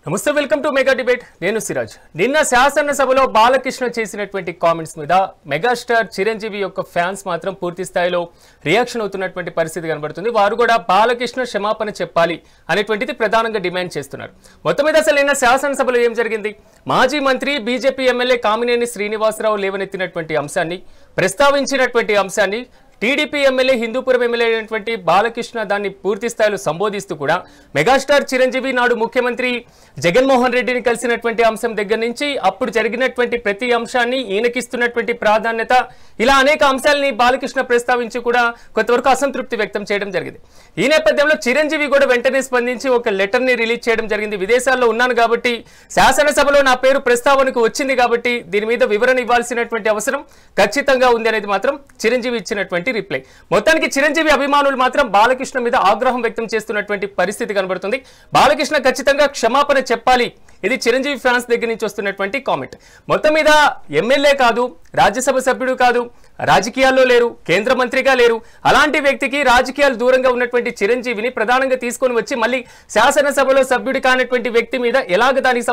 నమస్తే, welcome to mega debate. నేను సిరాజ్. నిన్న శాసనసభలో బాలకృష్ణ చేసినటువంటి కామెంట్స్ మీద మెగాస్టార్ చిరంజీవి యొక్క ఫ్యాన్స్ మాత్రం పూర్తి స్థాయిలో రియాక్షన్ అవుతున్నటువంటి పరిస్థితి కనబడుతుంది. వారు కూడా బాలకృష్ణ క్షమాపణ చెప్పాలి అనేటువంటిది ప్రధానంగా డిమాండ్ చేస్తున్నారు. మొత్తం మీద అసలు నిన్న శాసనసభలో ఏం జరిగింది? మాజీ మంత్రి బీజేపీ ఎమ్మెల్యే కామినేని శ్రీనివాసరావు లేవనెత్తినటువంటి అంశాన్ని, ప్రస్తావించినటువంటి అంశాన్ని టీడీపీ ఎమ్మెల్యే, హిందూపురం ఎమ్మెల్యే అయినటువంటి బాలకృష్ణ దాన్ని పూర్తి స్థాయిలో సంబోధిస్తూ కూడా మెగాస్టార్ చిరంజీవి నాడు ముఖ్యమంత్రి జగన్మోహన్ రెడ్డిని కలిసినటువంటి అంశం దగ్గర నుంచి అప్పుడు జరిగినటువంటి ప్రతి అంశాన్ని, ఈయనకిస్తున్నటువంటి ప్రాధాన్యత, ఇలా అనేక అంశాలని బాలకృష్ణ ప్రస్తావించి కూడా కొంతవరకు అసంతృప్తి వ్యక్తం చేయడం జరిగింది. ఈ నేపథ్యంలో చిరంజీవి కూడా వెంటనే స్పందించి ఒక లెటర్ ని రిలీజ్ చేయడం జరిగింది. విదేశాల్లో ఉన్నాను కాబట్టి, శాసనసభలో నా పేరు ప్రస్తావనకు వచ్చింది కాబట్టి దీని మీద వివరణ ఇవ్వాల్సినటువంటి అవసరం ఖచ్చితంగా ఉంది అనేది మాత్రం చిరంజీవి ఇచ్చినటువంటి రిప్లై. మొత్తానికి చిరంజీవి అభిమానులు మాత్రం బాలకృష్ణ మీద ఆగ్రహం వ్యక్తం చేస్తున్నటువంటి పరిస్థితి కనబడుతుంది. బాలకృష్ణ ఖచ్చితంగా క్షమాపణ చెప్పాలి, ఇది చిరంజీవి ఫ్యాన్స్ దగ్గర నుంచి వస్తున్నటువంటి కామెంట్. మొత్తం మీద ఎమ్మెల్యే కాదు, రాజ్యసభ సభ్యుడు కాదు, రాజకీయాల్లో లేరు, కేంద్ర మంత్రిగా లేరు, అలాంటి వ్యక్తికి రాజకీయాలు దూరంగా ఉన్నటువంటి చిరంజీవిని ప్రధానంగా తీసుకొని వచ్చి మళ్ళీ శాసనసభలో సభ్యుడి కానటువంటి వ్యక్తి మీద ఎలాగ దానికి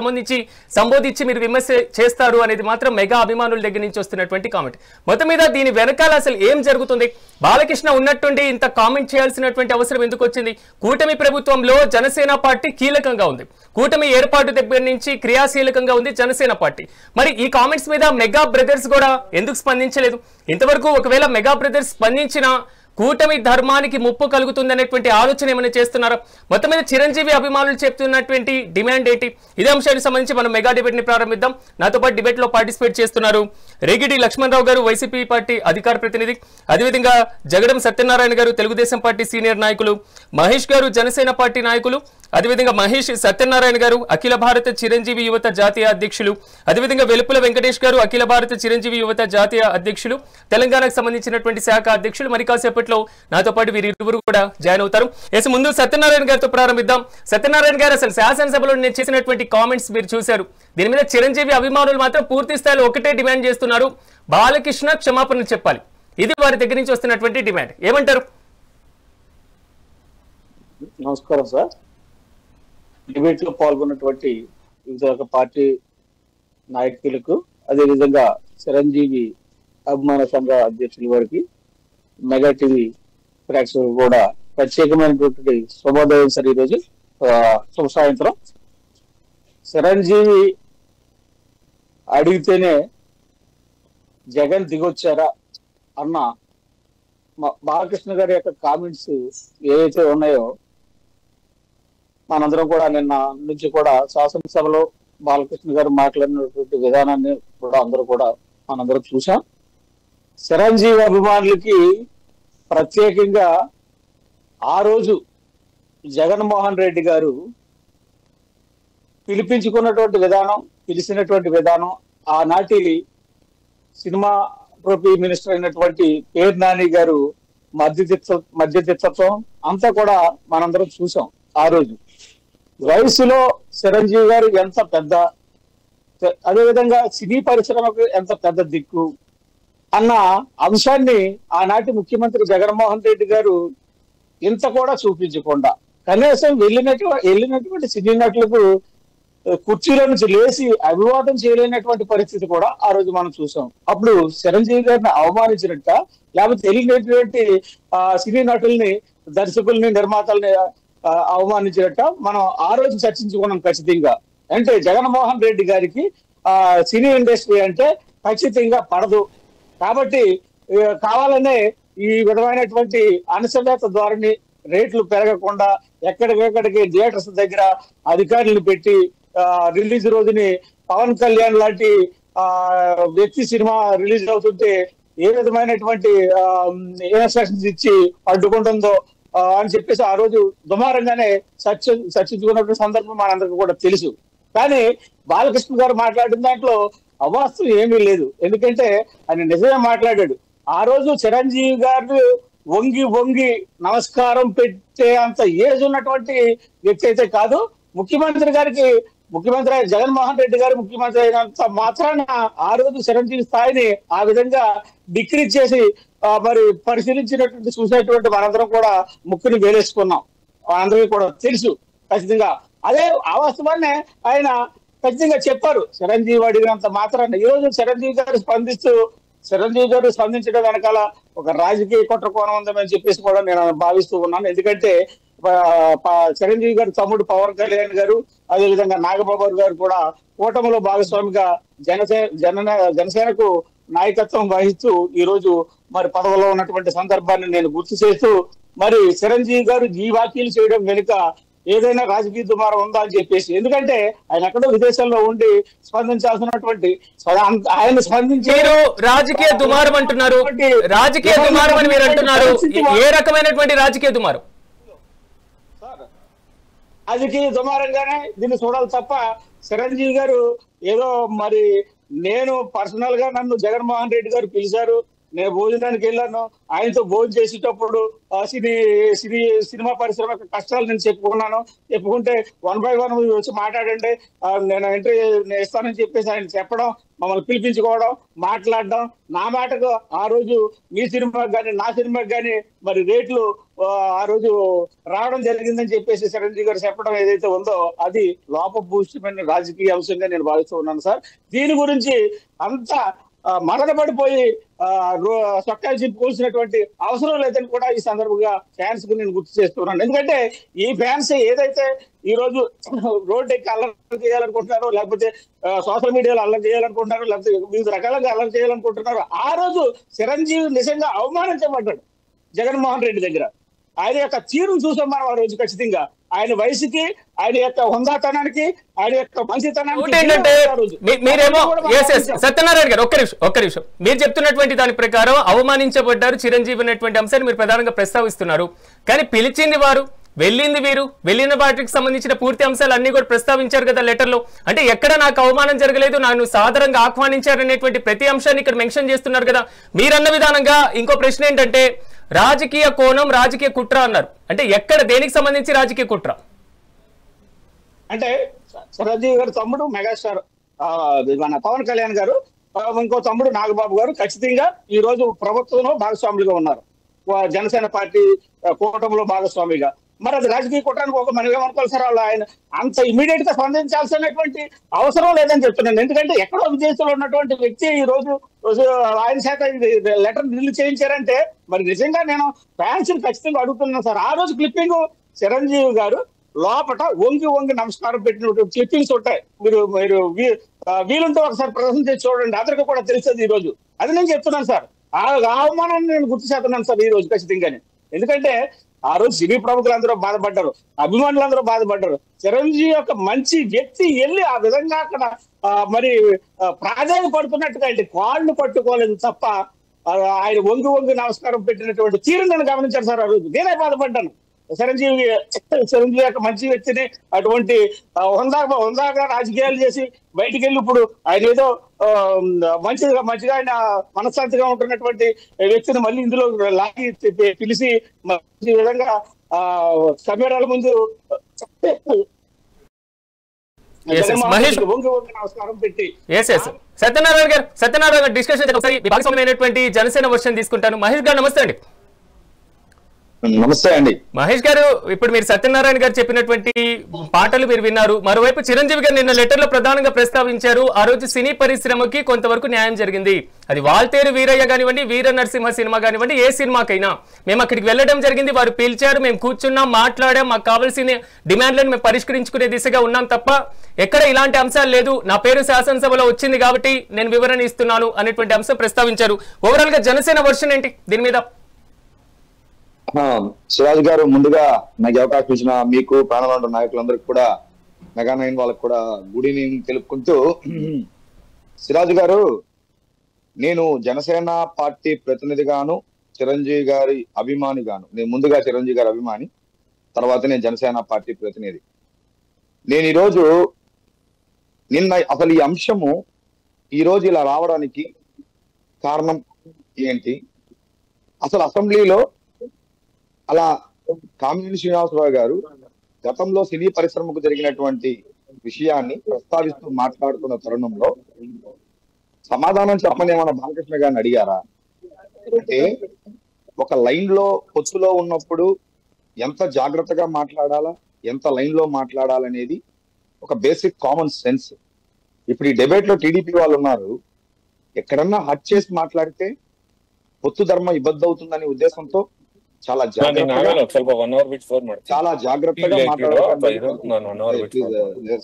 సంబోధించి మీరు విమర్శ చేస్తారు అనేది మాత్రం మెగా అభిమానుల దగ్గర నుంచి వస్తున్నటువంటి కామెంట్. మొత్తం మీద దీని వెనకాల అసలు ఏం జరుగుతుంది? బాలకృష్ణ ఉన్నట్టుండి ఇంత కామెంట్ చేయాల్సినటువంటి అవసరం ఎందుకు వచ్చింది? కూటమి ప్రభుత్వంలో జనసేన పార్టీ కీలకంగా ఉంది. కూటమి ఏర్పాటు దగ్గర నుంచి క్రియాశీలకంగా ఉంది జనసేన పార్టీ. మరి ఈ కామెంట్స్ మీద మెగా బ్రదర్స్ కూడా ఎందుకు స్పందించలేదు? ఇంతవరకు ఒకవేళ మెగా బ్రదర్స్ స్పందించినా కూటమి ధర్మానికి ముప్పు కలుగుతుందనేటువంటి ఆలోచన ఏమైనా చేస్తున్నారా? మొత్తం మీద చిరంజీవి అభిమానులు చెప్తున్నటువంటి డిమాండ్ ఏంటి? ఇదే అంశానికి సంబంధించి మనం మెగా డిబేట్ ని ప్రారంభిద్దాం. నాతో పాటు డిబేట్ లో పార్టిసిపేట్ చేస్తున్నారు రేగిడి లక్ష్మణరావు గారు, వైసీపీ పార్టీ అధికార ప్రతినిధి, అదేవిధంగా జగడం సత్యనారాయణ గారు, తెలుగుదేశం పార్టీ సీనియర్ నాయకులు, మహేష్ గారు, జనసేన పార్టీ నాయకులు, అదేవిధంగా మహేష్ సత్యనారాయణ గారు అఖిల భారత చిరంజీవి యువత జాతీయ అధ్యక్షులు, అదేవిధంగా వెలుపుల వెంకటేష్ గారు అఖిల భారత చిరంజీవి యువత జాతీయ అధ్యక్షులు, తెలంగాణకు సంబంధించినటువంటి శాఖ అధ్యక్షులు. మరి కాసేపట్లో నాతో పాటు వీరిరువురు కూడా జాయిన్ అవుతారు. ముందు సత్యనారాయణ గారితో ప్రారంభిద్దాం. సత్యనారాయణ గారు, అసలు శాసనసభలో నేను చేసినటువంటి కామెంట్స్ మీరు చూశారు. దీని మీద చిరంజీవి అభిమానులు మాత్రం పూర్తి స్థాయిలో ఒకటే డిమాండ్ చేస్తున్నారు, బాలకృష్ణ క్షమాపణ చెప్పాలి. ఇది వారి దగ్గర నుంచి వస్తున్నటువంటి డిమాండ్. ఏమంటారు? నమస్కారం సార్. డిబేట్ లో పాల్గొన్నటువంటి వివిధ పార్టీ నాయకులకు, అదేవిధంగా చిరంజీవి అభిమాన సంఘ అధ్యక్షుల వారికి, మెగా టీవీ ప్రేక్షకులు కూడా ప్రత్యేకమైనటువంటి శుభోదయం సార్. ఈరోజు శుభ సాయంత్రం. చిరంజీవి అడిగితేనే జగన్ దిగొచ్చారా అన్న బాలకృష్ణ గారి యొక్క కామెంట్స్ ఏవైతే ఉన్నాయో, మనందరం కూడా నిన్న నుంచి కూడా శాసనసభలో బాలకృష్ణ గారు మాట్లాడినటువంటి విధానాన్ని కూడా మనందరం చూసాం. చిరంజీవి అభిమానులకి ప్రత్యేకంగా ఆ రోజు జగన్మోహన్ రెడ్డి గారు పిలిచినటువంటి విధానం, ఆనాటి సినిమా ట్రోఫీ మినిస్టర్ అయినటువంటి పేరు నాని గారు మధ్యతత్వం అంతా కూడా మనందరం చూసాం. ఆ రోజు వయసులో చిరంజీవి గారు ఎంత పెద్ద, అదేవిధంగా సినీ పరిశ్రమకు ఎంత పెద్ద దిక్కు అన్న అంశాన్ని ఆనాటి ముఖ్యమంత్రి జగన్మోహన్ రెడ్డి గారు ఇంత కూడా చూపించకుండా కనీసం వెళ్ళినటువంటి సినీ నటులకు కుర్చీలో నుంచి లేచి అభివాదం చేయలేనటువంటి పరిస్థితి కూడా ఆ రోజు మనం చూసాం. అప్పుడు చిరంజీవి గారిని అవమానించినట్ట, లేకపోతే వెళ్ళినటువంటి సినీ నటుల్ని, దర్శకుల్ని, నిర్మాతల్ని అవమానించినట్ట మనం ఆ రోజు చర్చించుకున్నాం ఖచ్చితంగా. అంటే జగన్మోహన్ రెడ్డి గారికి సినీ ఇండస్ట్రీ అంటే ఖచ్చితంగా పడదు. కాబట్టి కావాలనే ఈ విధమైనటువంటి అణచివేత ధోరణి, రేట్లు పెరగకుండా ఎక్కడికెక్కడికి థియేటర్స్ దగ్గర అధికారులను పెట్టి రిలీజ్ రోజుని పవన్ కళ్యాణ్ లాంటి వ్యక్తి సినిమా రిలీజ్ అవుతుంటే ఏ విధమైనటువంటి ఇన్స్ట్రక్షన్స్ ఇచ్చి అడ్డుకుంటుందో అని చెప్పేసి ఆ రోజు దుమారంగానే చర్చించుకున్నటువంటి సందర్భం మనందరికీ కూడా తెలుసు. కానీ బాలకృష్ణ గారు మాట్లాడిన దాంట్లో అవాస్తవం ఏమీ లేదు. ఎందుకంటే ఆయన నిజమే మాట్లాడాడు. ఆ రోజు చిరంజీవి గారు వంగి నమస్కారం పెట్టే అంత ఏజ్ ఉన్నటువంటి వ్యక్తి అయితే కాదు. ముఖ్యమంత్రి జగన్మోహన్ రెడ్డి గారు ముఖ్యమంత్రి అయినంత మాత్రాన ఆ రోజు చిరంజీవి స్థాయిని ఆ విధంగా డిక్రీజ్ చేసి మరి పరిశీలించినటువంటి చూసేటువంటి మనందరం కూడా ముక్కుని వేలేసుకున్నాం. అందరికీ కూడా తెలుసు ఖచ్చితంగా అదే ఆ వాస్తవాన్ని ఆయన ఖచ్చితంగా చెప్పారు. చిరంజీవి అడిగినంత మాత్రాన్ని ఈ రోజు చిరంజీవి గారు స్పందించడం వెనకాల ఒక రాజకీయ కుట్ర కోణం ఉందని చెప్పేసి కూడా నేను భావిస్తూ ఉన్నాను. ఎందుకంటే చిరంజీవి గారు తమ్ముడు పవన్ కళ్యాణ్ గారు, అదేవిధంగా నాగబాబు గారు కూడా కూటమిలో భాగస్వామిగా జనసేనకు నాయకత్వం వహిస్తూ ఈ రోజు మరి పదవిలో ఉన్నటువంటి సందర్భాన్ని నేను గుర్తు చేస్తూ, మరి చిరంజీవి గారు ఈ వ్యాఖ్యలు చేయడం వెనుక ఏదైనా రాజకీయ దుమారం ఉందా అని చెప్పేసి, ఎందుకంటే ఆయన ఎక్కడో విదేశాల్లో ఉండి స్పందించాల్సినటువంటి ఆయన స్పందించి రాజకీయ దుమారం అంటున్నారు. రాజకీయ దుమారం అని మీరు అంటున్నారు. ఏ రకమైనటువంటి రాజకీయ దుమారం? రాజకీయ దుమారంగానే దీన్ని చూడాలి తప్ప చిరంజీవి గారు ఏదో మరి నేను పర్సనల్ గా నన్ను జగన్మోహన్ రెడ్డి గారు పిలిచారు, నేను భోజనానికి వెళ్ళాను, ఆయనతో భోజనం చేసేటప్పుడు సినిమా పరిశ్రమ కష్టాలు నేను చెప్పుకుంటే 1 by 1 వచ్చి మాట్లాడండి, నేను ఎంట్రీ ఇస్తానని చెప్పేసి ఆయన చెప్పడం, మమ్మల్ని పిలిపించుకోవడం, మాట్లాడడం, నా మాటకు ఆ రోజు మీ సినిమాకి కానీ నా సినిమాకి కానీ మరి రేట్లు ఆ రోజు రావడం జరిగిందని చెప్పేసి చిరంజీవి గారు చెప్పడం ఏదైతే ఉందో అది లోపభూయిష్టమైన రాజకీయ అంశంగా నేను భావిస్తూ ఉన్నాను సార్. దీని గురించి అంత మదన పడిపోయి సొక్కాలు చెప్పుకోవాల్సినటువంటి అవసరం లేదని కూడా ఈ సందర్భంగా ఫ్యాన్స్ కు నేను గుర్తు చేస్తున్నాను. ఎందుకంటే ఈ ఫ్యాన్స్ ఏదైతే ఈ రోజు రోడ్డు ఎక్కి అల్లరి చేయాలనుకుంటున్నారో, లేకపోతే సోషల్ మీడియాలో అల్లరి చేయాలనుకుంటున్నారో, లేకపోతే వివిధ రకాలుగా అల్లరి చేయాలనుకుంటున్నారో, ఆ రోజు చిరంజీవి నిజంగా అవమానించబడ్డాడు జగన్మోహన్ రెడ్డి దగ్గర. ఆయన యొక్క తీరును చూసాం మనం ఆ రోజు. ఖచ్చితంగా ఆయన వయసుకి, ఆయన యొక్క హుందాతనానికి, ఆయన యొక్క మంచితనానికి మీరేమో సత్యనారాయణ గారు ఒక్క నిమిషం మీరు చెప్తున్నటువంటి దాని ప్రకారం అవమానించబడ్డారు చిరంజీవి అనేటువంటి అంశాన్ని మీరు ప్రధానంగా ప్రస్తావిస్తున్నారు. కానీ పిలిచింది వారు, వెళ్ళింది వీరు, వెళ్ళిన వాటికి సంబంధించిన పూర్తి అంశాలు అన్ని కూడా ప్రస్తావించారు కదా లెటర్ లో. అంటే ఎక్కడ నాకు అవమానం జరగలేదు, నన్ను సాధారణంగా ఆహ్వానించారనేటువంటి ప్రతి అంశాన్ని ఇక్కడ మెన్షన్ చేస్తున్నారు కదా. మీరన్న విధానంగా ఇంకో ప్రశ్న ఏంటంటే రాజకీయ కోణం, రాజకీయ కుట్ర అన్నారు. అంటే ఎక్కడ, దేనికి సంబంధించి రాజకీయ కుట్ర? అంటే చిరంజీవి గారు తమ్ముడు మెగాస్టార్ మన పవన్ కళ్యాణ్ గారు, ఇంకో తమ్ముడు నాగబాబు గారు ఖచ్చితంగా ఈ రోజు ప్రభుత్వంలో భాగస్వాములుగా ఉన్నారు, జనసేన పార్టీ కూటమిలో భాగస్వామిగా. మరి అది రాజకీయ కుట్రానికి ఒక మనం ఏమనుకోవాలి సార్? వాళ్ళు ఆయన అంత ఇమీడియట్ గా స్పందించాల్సినటువంటి అవసరం లేదని చెప్తున్నాను. ఎందుకంటే ఎక్కడో విదేశంలో ఉన్నటువంటి వ్యక్తి ఈ రోజు ఆయన చేత లెటర్ రిలీజ్ చేయించారంటే మరి నిజంగా నేను ఫ్యాన్స్ ఖచ్చితంగా అడుగుతున్నాను సార్. ఆ రోజు క్లిప్పింగ్ చిరంజీవి గారు లోపల వంగి నమస్కారం పెట్టినటువంటి క్లిప్పింగ్స్ ఉంటాయి. మీరు వీలుంటే ఒకసారి ప్రదర్శన చేసి చూడండి, అందరికీ కూడా తెలుస్తుంది ఈ రోజు. అది నేను చెప్తున్నాను సార్. ఆ అవమానాన్ని నేను గుర్తు చేస్తున్నాను సార్ ఈ రోజు ఖచ్చితంగానే. ఎందుకంటే ఆ రోజు సినీ ప్రముఖులందరూ బాధపడ్డారు, అభిమానులందరూ బాధపడ్డారు. చిరంజీవి యొక్క మంచి వ్యక్తి వెళ్ళి ఆ విధంగా అక్కడ మరి ప్రాధాన్యం పడుతున్నట్టుగా అంటే కాళ్ళు పట్టుకోలేదు తప్ప ఆయన వంగి నమస్కారం పెట్టినటువంటి తీరు నేను గమనించాను సార్. ఆ రోజు నేనే బాధపడ్డాను. చిరంజీవి యొక్క మంచి వ్యక్తిని అటువంటి హుందాగా రాజకీయాలు చేసి బయటికి వెళ్ళి ఇప్పుడు ఆయన ఏదో మంచిగా ఆయన మనశ్శాంతిగా ఉంటున్నటువంటి వ్యక్తిని మళ్ళీ ఇందులో లాగి పిలిచి ఈ విధంగా కెమెరాల ముందు నమస్కారం పెట్టి సత్యనారాయణ గారు డిస్కషన్ భాగస్వామ్యమైనటువంటి జనసేన వర్షన్ తీసుకుంటాను. మహేష్ గారు నమస్తే అండి. నమస్తే అండి. మహేష్ గారు, ఇప్పుడు మీరు సత్యనారాయణ గారు చెప్పినటువంటి పాటలు మీరు విన్నారు. మరోవైపు చిరంజీవి గారు నిన్న లెటర్ లో ప్రధానంగా ప్రస్తావించారు, ఆ రోజు సినీ పరిశ్రమకి కొంతవరకు న్యాయం జరిగింది. అది వాల్తేరు వీరయ్య కానివ్వండి, వీర నరసింహ సినిమా కానివ్వండి, ఏ సినిమాకైనా మేము అక్కడికి వెళ్ళడం జరిగింది, వారు పిలిచారు, మేము కూర్చున్నాం, మాట్లాడాం, మాకు కావాల్సిన డిమాండ్లను మేము పరిష్కరించుకునే దిశగా ఉన్నాం తప్ప ఎక్కడ ఇలాంటి అంశాలు లేదు. నా పేరు శాసనసభలో వచ్చింది కాబట్టి నేను వివరణ ఇస్తున్నాను అనేటువంటి అంశం ప్రస్తావించారు. ఓవరాల్ గా జనసేన వర్షన్ ఏంటి దీని మీద? శివాజీ గారు, ముందుగా నాకు అవకాశం ఇచ్చిన మీకు, ప్రాణాలంట నాయకులందరికీ కూడా, మెగా9 వాళ్ళకి కూడా గుడ్ ఈవినింగ్ తెలుపుకుంటూ, సిరాజు గారు, నేను జనసేన పార్టీ ప్రతినిధిగాను, చిరంజీవి గారి అభిమానిగాను, నేను ముందుగా చిరంజీవి గారి అభిమాని, తర్వాత నేను జనసేన పార్టీ ప్రతినిధి. నేను ఈరోజు అసలు ఈ అంశము ఈరోజు ఇలా రావడానికి కారణం ఏంటి? అసలు అసెంబ్లీలో అలా కామినేని శ్రీనివాసరావు గారు గతంలో సినీ పరిశ్రమకు జరిగినటువంటి విషయాన్ని ప్రస్తావిస్తూ మాట్లాడుతున్న తరుణంలో సమాధానం చెప్పని ఏమన్నా బాలకృష్ణ గారిని అడిగారా? అంటే ఒక లైన్ లో పొత్తులో ఉన్నప్పుడు ఎంత జాగ్రత్తగా మాట్లాడాలా, ఎంత లైన్ లో మాట్లాడాలనేది ఒక బేసిక్ కామన్ సెన్స్. ఇప్పుడు ఈ డిబేట్ లో టీడీపీ వాళ్ళు ఉన్నారు, ఎక్కడన్నా హట్ చేసి మాట్లాడితే పొత్తు ధర్మం ఇబ్బంది అవుతుందనే ఉద్దేశంతో చాలా జాగ్రత్తగా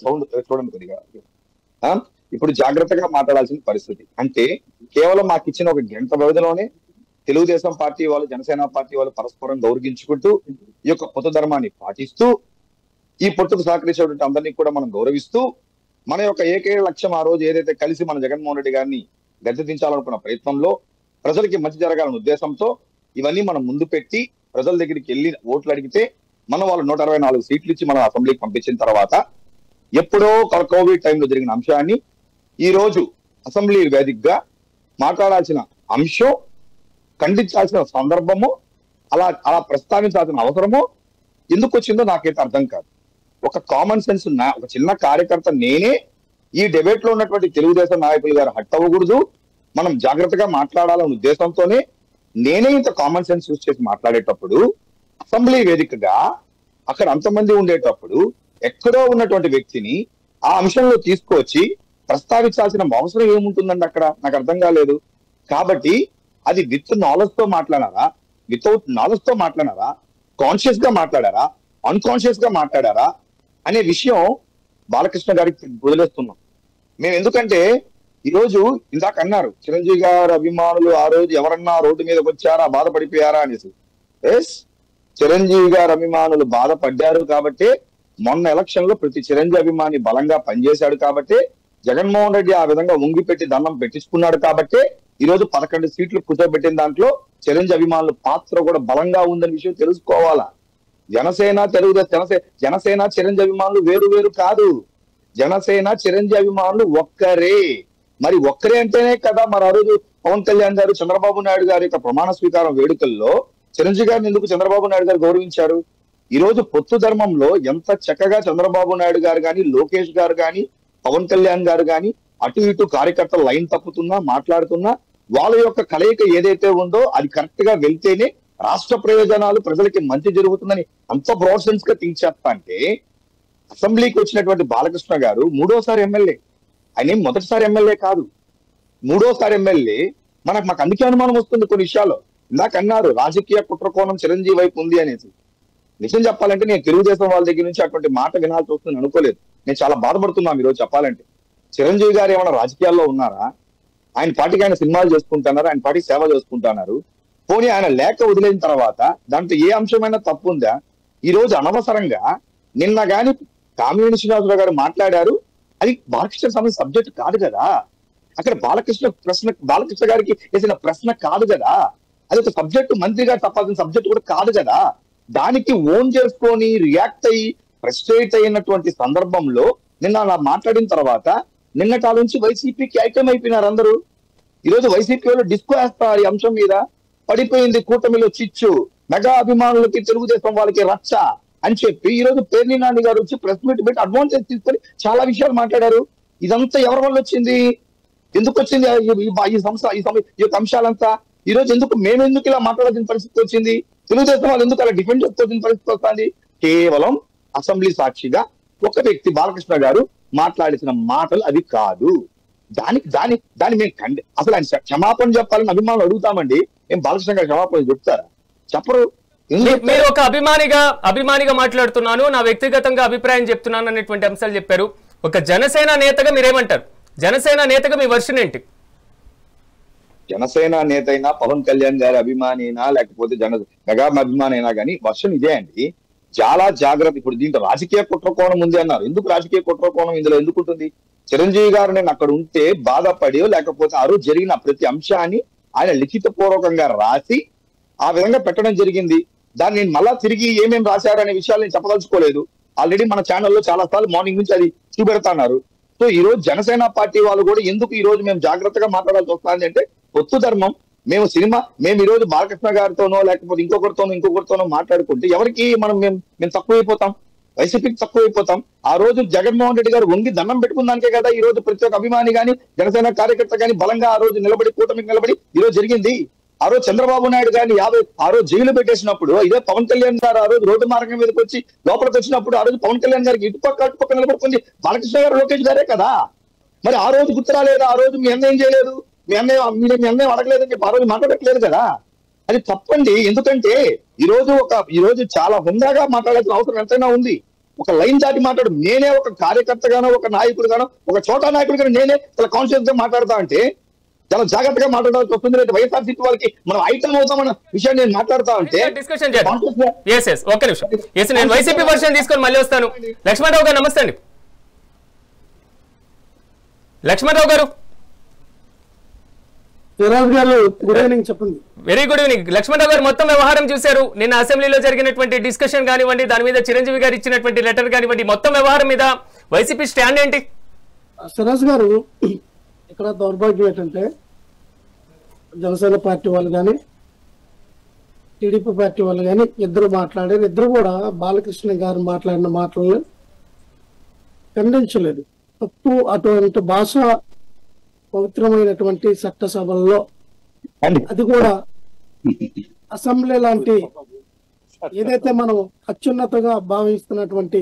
సౌండ్ చూడండి కొద్దిగా. ఇప్పుడు జాగ్రత్తగా మాట్లాడాల్సిన పరిస్థితి. అంటే కేవలం మాకు ఇచ్చిన ఒక గంట వ్యవధిలోనే తెలుగుదేశం పార్టీ వాళ్ళు, జనసేన పార్టీ వాళ్ళు పరస్పరం గౌరవించుకుంటూ ఈ యొక్క పొత్తు ధర్మాన్ని పాటిస్తూ ఈ పొత్తుకు సహకరించేటువంటి అందరినీ కూడా మనం గౌరవిస్తూ మన యొక్క ఏకైక లక్ష్యం ఆ రోజు ఏదైతే కలిసి మన జగన్మోహన్ రెడ్డి గారిని గద్దెదించాలనుకున్న ప్రయత్నంలో ప్రజలకి మంచి జరగాలన్న ఉద్దేశంతో ఇవన్నీ మనం ముందు పెట్టి ప్రజల దగ్గరికి వెళ్ళి ఓట్లు అడిగితే మనం వాళ్ళు 124 సీట్లు ఇచ్చి మనం అసెంబ్లీకి పంపించిన తర్వాత ఎప్పుడో కోవిడ్ టైంలో జరిగిన అంశాన్ని ఈ రోజు అసెంబ్లీ వేదికగా మాట్లాడాల్సిన అంశం, ఖండించాల్సిన సందర్భము, అలా ప్రస్తావించాల్సిన అవసరము ఎందుకు వచ్చిందో నాకైతే అర్థం కాదు. ఒక కామన్ సెన్స్ ఉన్న ఒక చిన్న కార్యకర్త నేనే ఈ డిబేట్ లో ఉన్నటువంటి తెలుగుదేశం నాయకులు గారు హట్ అవ్వకూడదు, మనం జాగ్రత్తగా మాట్లాడాలనే ఉద్దేశంతోనే నేనే ఇంత కామన్ సెన్స్ యూజ్ చేసి మాట్లాడేటప్పుడు అసెంబ్లీ వేదికగా అక్కడ అంతమంది ఉండేటప్పుడు ఎక్కడో ఉన్నటువంటి వ్యక్తిని ఆ అంశంలో తీసుకొచ్చి ప్రస్తావించాల్సిన అవసరం ఏముంటుందండి అక్కడ? నాకు అర్థం కాలేదు. కాబట్టి అది విత్ నాలెడ్జ్ తో మాట్లాడారా, వితౌట్ నాలెడ్జ్ తో మాట్లాడారా, కాన్షియస్ గా మాట్లాడారా, అన్కాన్షియస్ గా మాట్లాడారా అనే విషయం బాలకృష్ణ గారికి వదిలేస్తున్నాం మేము. ఎందుకంటే ఈరోజు ఇందాక అన్నారు చిరంజీవి గారు అభిమానులు ఆ రోజు ఎవరన్నా రోడ్డు మీదకి వచ్చారా, బాధపడిపోయారా అనేసి. ఎస్, చిరంజీవి గారు అభిమానులు బాధపడ్డారు కాబట్టి మొన్న ఎలక్షన్ లో ప్రతి చిరంజీవి అభిమాని బలంగా పనిచేశాడు కాబట్టి జగన్మోహన్ రెడ్డి ఆ విధంగా ఉంగిపెట్టి దండం పెట్టించుకున్నాడు కాబట్టి ఈ రోజు 11 సీట్లు కూర్చోబెట్టిన దాంట్లో చిరంజీవి అభిమానుల పాత్ర కూడా బలంగా ఉందనే విషయం తెలుసుకోవాలా. జనసేన చిరంజీవి అభిమానులు వేరు వేరు కాదు. జనసేన చిరంజీవి అభిమానులు ఒక్కరే. మరి ఒక్కరే అంటేనే కదా మరి ఆ రోజు పవన్ కళ్యాణ్ గారు చంద్రబాబు నాయుడు గారి యొక్క ప్రమాణ స్వీకారం వేడుకల్లో చిరంజీవి గారిని ఎందుకు చంద్రబాబు నాయుడు గారు గౌరవించారు? ఈ రోజు పొత్తు ధర్మంలో ఎంత చక్కగా చంద్రబాబు నాయుడు గారు కానీ, లోకేష్ గారు కానీ, పవన్ కళ్యాణ్ గారు కానీ అటు ఇటు కార్యకర్తలు లైన్ తప్పుతున్నా మాట్లాడుతున్నా వాళ్ళ యొక్క కలయిక ఏదైతే ఉందో అది కరెక్ట్ గా వెళ్తేనే రాష్ట్ర ప్రయోజనాలు ప్రజలకి మంచి జరుగుతుందని అంత బ్రాడ్ సెన్స్ గా థింక్ చేస్తా అంటే అసెంబ్లీకి వచ్చినటువంటి బాలకృష్ణ గారు 3వ ఎమ్మెల్యే. ఆయన మొదటిసారి ఎమ్మెల్యే కాదు, 3వ ఎమ్మెల్యే. మాకు అందుకే అనుమానం వస్తుంది కొన్ని విషయాల్లో. ఇందాక అన్నారు రాజకీయ కుట్రకోణం చిరంజీవి వైపు ఉంది అనేసి. నిజం చెప్పాలంటే నేను తెలుగుదేశం వాళ్ళ దగ్గర నుంచి అటువంటి మాట వినాల్సి వస్తుంది అనుకోలేదు. నేను చాలా బాధపడుతున్నాను ఈరోజు చెప్పాలంటే. చిరంజీవి గారు ఏమైనా రాజకీయాల్లో ఉన్నారా? ఆయన పార్టీకి ఆయన సినిమాలు చేసుకుంటున్నారు, ఆయన పార్టీకి సేవ చేసుకుంటున్నారు. పోనీ ఆయన లేఖ వదిలేసిన తర్వాత దాంట్లో ఏ అంశమైనా తప్పు ఉందా? ఈ రోజు అనవసరంగా నిన్న గాని కామినేని శ్రీనివాసరావు గారు మాట్లాడారు, అది బాలకృష్ణ సంబంధించిన సబ్జెక్ట్ కాదు కదా. అక్కడ బాలకృష్ణ గారికి వేసిన ప్రశ్న కాదు కదా. అది ఒక సబ్జెక్టు, మంత్రి గారు తప్పాల్సిన సబ్జెక్ట్ కూడా కాదు కదా. దానికి ఓన్ చేసుకొని రియాక్ట్ అయ్యి ఫ్రస్ట్రేట్ అయినటువంటి సందర్భంలో నిన్న అలా మాట్లాడిన తర్వాత నిన్నటి నుంచి వైసీపీకి ఐటమ్ అయిపోయినారు అందరూ. ఈరోజు వైసీపీ వాళ్ళు డిస్కో వేస్తారు ఈ అంశం మీద. పడిపోయింది కూటమిలో చిచ్చు, మెగా అభిమానులకి తెలుగుదేశం వాళ్ళకి రచ్చ అని చెప్పి ఈ రోజు పేర్ని నాని గారు వచ్చి ప్రెస్ మీట్ పెట్టి అడ్వాంటేజ్ తీసుకొని చాలా విషయాలు మాట్లాడారు. ఇదంతా ఎవరి వల్ల వచ్చింది? ఎందుకు వచ్చింది ఈ యొక్క అంశాలంతా? ఈ రోజు మేమెందుకు ఇలా మాట్లాడాల్సిన పరిస్థితి వచ్చింది? తెలుగుదేశం వాళ్ళు ఎందుకు అలా డిఫెండ్ చేసుకోవాల్సిన పరిస్థితి వస్తుంది? కేవలం అసెంబ్లీ సాక్షిగా ఒక వ్యక్తి బాలకృష్ణ గారు మాట్లాడిన మాటలు అవి కాదు. దాన్ని మేము అసలు ఆయన క్షమాపణ చెప్పాలని అభిమానులు అడుగుతామండి. ఏం బాలకృష్ణ గారు క్షమాపణ చెప్తారా? చెప్పరు. మీరు ఒక అభిమానిగా మాట్లాడుతున్నాను, నా వ్యక్తిగతంగా అభిప్రాయం చెప్తున్నాను అనేటువంటి అంశాలు చెప్పారు. ఒక జనసేన నేతగా మీరేమంటారు? జనసేన నేతగా మీ వర్షన్ ఏంటి? జనసేన నేత అయినా, పవన్ కళ్యాణ్ గారి అభిమాని అయినా, లేకపోతే మెగా అభిమాని అయినా కానీ వర్షన్ ఇదే అండి. చాలా జాగ్రత్త. ఇప్పుడు దీంట్లో రాజకీయ కుట్రకోణం ఉంది అన్నారు. ఎందుకు రాజకీయ కుట్రకోణం ఇందులో ఎందుకు ఉంటుంది? చిరంజీవి గారు నేను అక్కడ ఉంటే బాధపడి, లేకపోతే ఆ రోజు జరిగిన ప్రతి అంశాన్ని ఆయన లిఖిత పూర్వకంగా రాసి ఆ విధంగా పెట్టడం జరిగింది. దాన్ని నేను మళ్ళా తిరిగి ఏమేమి రాశారనే విషయాలు నేను చెప్పదలుచుకోలేదు. ఆల్రెడీ మన ఛానల్లో చాలా సార్లు మార్నింగ్ నుంచి అది చూపెడతాన్నారు. సో ఈ రోజు జనసేన పార్టీ వాళ్ళు కూడా ఎందుకు ఈ రోజు మేము జాగ్రత్తగా మాట్లాడాల్సి వస్తుంది అంటే పొత్తు ధర్మం. మేము ఈ రోజు బాలకృష్ణ గారితోనో లేకపోతే ఇంకొకరితోనో మాట్లాడుకుంటే ఎవరికి మేము తక్కువైపోతాం? వైసీపీకి తక్కువైపోతాం. ఆ రోజు జగన్మోహన్ రెడ్డి గారు వంగి దండం పెట్టుకున్నాకే కదా ఈ రోజు ప్రతి ఒక్క అభిమాని గాని, జనసేన కార్యకర్త గాని బలంగా ఆ రోజు నిలబడి కూటమికి నిలబడి ఈ రోజు జరిగింది. ఆ రోజు చంద్రబాబు నాయుడు గారిని ఆ రోజు జైలు పెట్టేసినప్పుడు ఇదే పవన్ కళ్యాణ్ గారు ఆ రోజు రోడ్డు మార్గం మీదకి వచ్చి లోపలికి వచ్చినప్పుడు ఆ రోజు పవన్ కళ్యాణ్ గారికి అటుపక్క నిలబడుకుంది బాలకృష్ణ గారు, లోకేష్ గారే కదా. మరి ఆ రోజు గుర్తు రాలేదు, ఆ రోజు మీ అన్న ఏం చేయలేదు, మీ అన్నయ్య అడగలేదని చెప్పి ఆ రోజు మాట్లాడట్లేదు కదా. అది తప్పండి. ఎందుకంటే ఈ రోజు చాలా హుందాగా మాట్లాడాల్సిన అవసరం ఎంతైనా ఉంది. ఒక లైన్ దాటి మాట్లాడు. నేనే ఒక కార్యకర్తగానో, ఒక నాయకుడుగానో, ఒక చోటా నాయకుడిగానో నేనే చాలా కాన్షియస్ గా మాట్లాడతా అంటే చాలా జాగ్రత్తగా మాట్లాడాల్సి వస్తుంది. లేదు వైఎస్ఆర్సీపీ వాళ్ళకి మనం ఐటమ్ అవుతామన్న విషయాన్ని నేను మాట్లాడతా అంటే డిస్కషన్ చేద్దాం. ఒక్క నిమిషం, నేను వైసీపీ వర్షన్ తీసుకొని మళ్ళీ వస్తాను. లక్ష్మణరావు గారు నమస్తే అండి. లక్ష్మణరావు గారు. గుడ్ ఈవినింగ్, చెప్పండి. Very good evening. లక్ష్మణరావు గారు మొత్తం వ్యవహారం చూశారు. నిన్న అసెంబ్లీలో జరిగినటువంటి డిస్కషన్ కానివ్వండి, దాని మీద చిరంజీవి గారు ఇచ్చినటువంటి లెటర్ కానివ్వండి, మొత్తం వ్యవహారం మీద వైసీపీ స్టాండ్ ఏంటి? సిరాజ్ గారు, ఇక్కడ దౌర్భాగ్యం ఏంటంటే జనసేన పార్టీ వాళ్ళు కానీ టీడీపీ పార్టీ వాళ్ళు కానీ ఇద్దరు మాట్లాడారు. ఇద్దరు కూడా బాలకృష్ణ గారు మాట్లాడిన మాటలను ఖండించలేదు. తప్పు. అటువంటి భాష పవిత్రమైనటువంటి చట్టసభల్లో, అది కూడా అసెంబ్లీ లాంటి ఏదైతే మనం అత్యున్నతగా భావిస్తున్నటువంటి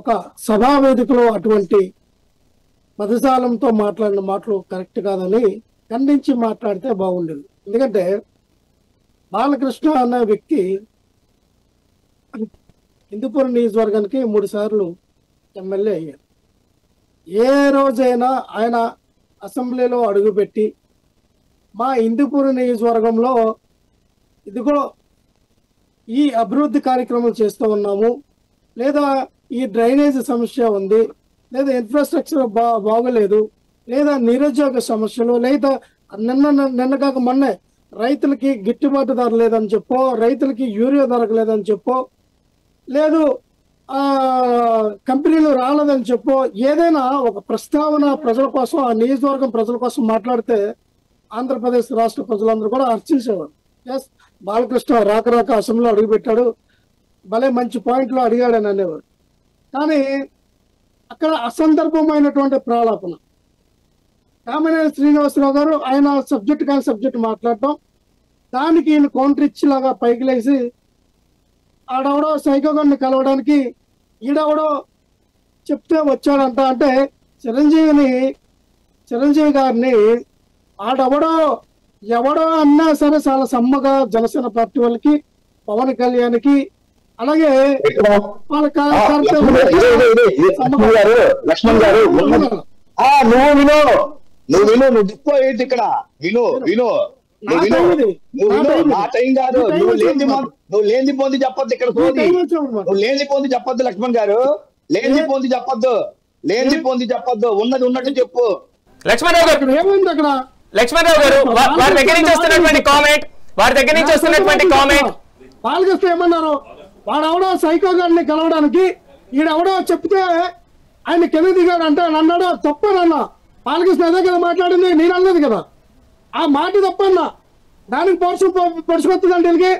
ఒక సభా వేదికలో అటువంటి పదజాలంతో మాట్లాడిన మాటలు కరెక్ట్ కాదని ఖండించి మాట్లాడితే బాగుండేది. ఎందుకంటే బాలకృష్ణ అనే వ్యక్తి హిందూపురం నియోజకవర్గానికి 3 సార్లు ఎమ్మెల్యే అయ్యారు. ఏ రోజైనా ఆయన అసెంబ్లీలో అడుగుపెట్టి మా హిందూపురం నియోజకవర్గంలో ఇదిగో ఈ అభివృద్ధి కార్యక్రమాలు చేస్తూ ఉన్నాము, లేదా ఈ డ్రైనేజ్ సమస్య ఉంది, లేదా ఇన్ఫ్రాస్ట్రక్చర్ బాగలేదు, లేదా నిరుద్యోగ సమస్యలు, లేదా నిన్నగాక మొన్నే రైతులకి గిట్టుబాటు ధర లేదని చెప్పో, రైతులకి యూరియా దొరకలేదని చెప్పో, లేదు కంపెనీలు రాలేదని చెప్పో, ఏదైనా ఒక ప్రస్తావన ప్రజల కోసం, ఆ నియోజకవర్గం ప్రజల కోసం మాట్లాడితే ఆంధ్రప్రదేశ్ రాష్ట్ర ప్రజలందరూ కూడా హర్షించేవారు. ఎస్, బాలకృష్ణ రాక అసెంబ్లీలో అడుగుపెట్టాడు, భలే మంచి పాయింట్లో అడిగాడని అనేవారు. కానీ అక్కడ అసందర్భమైనటువంటి ప్రాలాపన. కామినేని శ్రీనివాసరావు గారు ఆయన సబ్జెక్ట్ కాని సబ్జెక్ట్ మాట్లాడటం, దానికి ఈయన కౌంటర్ ఇచ్చిలాగా పైకి లేచి ఆడవడో సైకోగాన్ని కలవడానికి ఈడవడో చెప్తే వచ్చాడంట. అంటే చిరంజీవి గారిని ఆడవడో ఎవడో అన్నా సరే చాలా సమ్మగా జనసేన పార్టీ వాళ్ళకి, పవన్ కళ్యాణ్కి, అలాగే వాళ్ళ లక్ష్మణ్ గారు నువ్వు డిపో ఏంటి ఇక్కడ? విను నా టైం కాదు. నువ్వు లేని పొంది చెప్పొద్దు ఇక్కడ. నువ్వు లేని పొంది చెప్పొద్దు లక్ష్మణ్ గారు, లేని పొంది చెప్పొద్దు. ఉన్నది ఉన్నట్టు చెప్పు. లక్ష్మణరావు గారు ఏమైంది అక్కడ? లక్ష్మణరావు గారు వారి దగ్గర నుంచి వస్తున్నటువంటి కామెంట్ బాలకృష్ణ ఏమన్నారు? వాడెవడో సైకో గారిని కలవడానికి ఈడెవడో చెప్తే ఆయన కింద దిగాడు అంటే అన్నాడు. తప్పనన్నా. బాలకృష్ణ అదే కదా మాట్లాడింది, నేను అన్నది కదా. ఆ మాట తప్పన్నా, దానికి పొడుచుకొస్తుందండి వీళ్ళకి.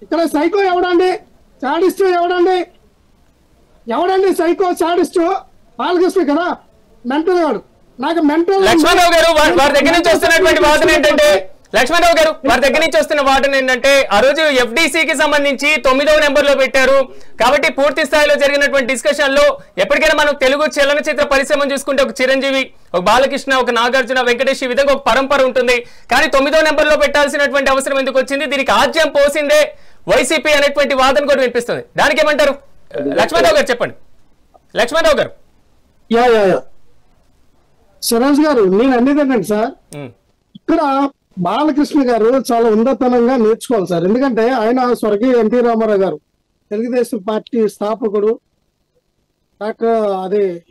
ఇక్కడ సైకో ఎవడండి? సాడిస్టు ఎవడండి సైకో సాడిస్టు? బాలకృష్ణ కదా, మెంటల్ గాడు. నాకు మెంటల్. లక్ష్మణరావు గారు వారి దగ్గర నుంచి వస్తున్నటువంటి వాదన ఏంటంటే ఆ రోజు ఎఫ్డిసికి సంబంధించి 9వ నెంబర్లో పెట్టారు కాబట్టి పూర్తి స్థాయిలో జరిగినటువంటి డిస్కషన్ లో ఎప్పటికైనా మనం తెలుగు చలనచిత్ర పరిశ్రమను చూసుకుంటే ఒక చిరంజీవి, ఒక బాలకృష్ణ, ఒక నాగార్జున, వెంకటేష్, ఈ విధంగా ఒక పరంపర ఉంటుంది. కానీ 9వ నెంబర్లో పెట్టాల్సినటువంటి అవసరం ఎందుకు వచ్చింది? దీనికి ఆజ్యం పోసిందే వైసీపీ అనేటువంటి వాదన కూడా వినిపిస్తుంది. దానికి ఏమంటారు? లక్ష్మణరావు గారు చెప్పండి. లక్ష్మణరావు గారు. సిరాజ్ గారు, నేను అనేది ఏంటంటే సార్, ఇక్కడ బాలకృష్ణ గారు చాలా ఉన్నతనంగా నేర్చుకోవాలి సార్. ఎందుకంటే ఆయన స్వర్గీయ ఎన్టీ రామారావు గారు, తెలుగుదేశం పార్టీ స్థాపకుడు.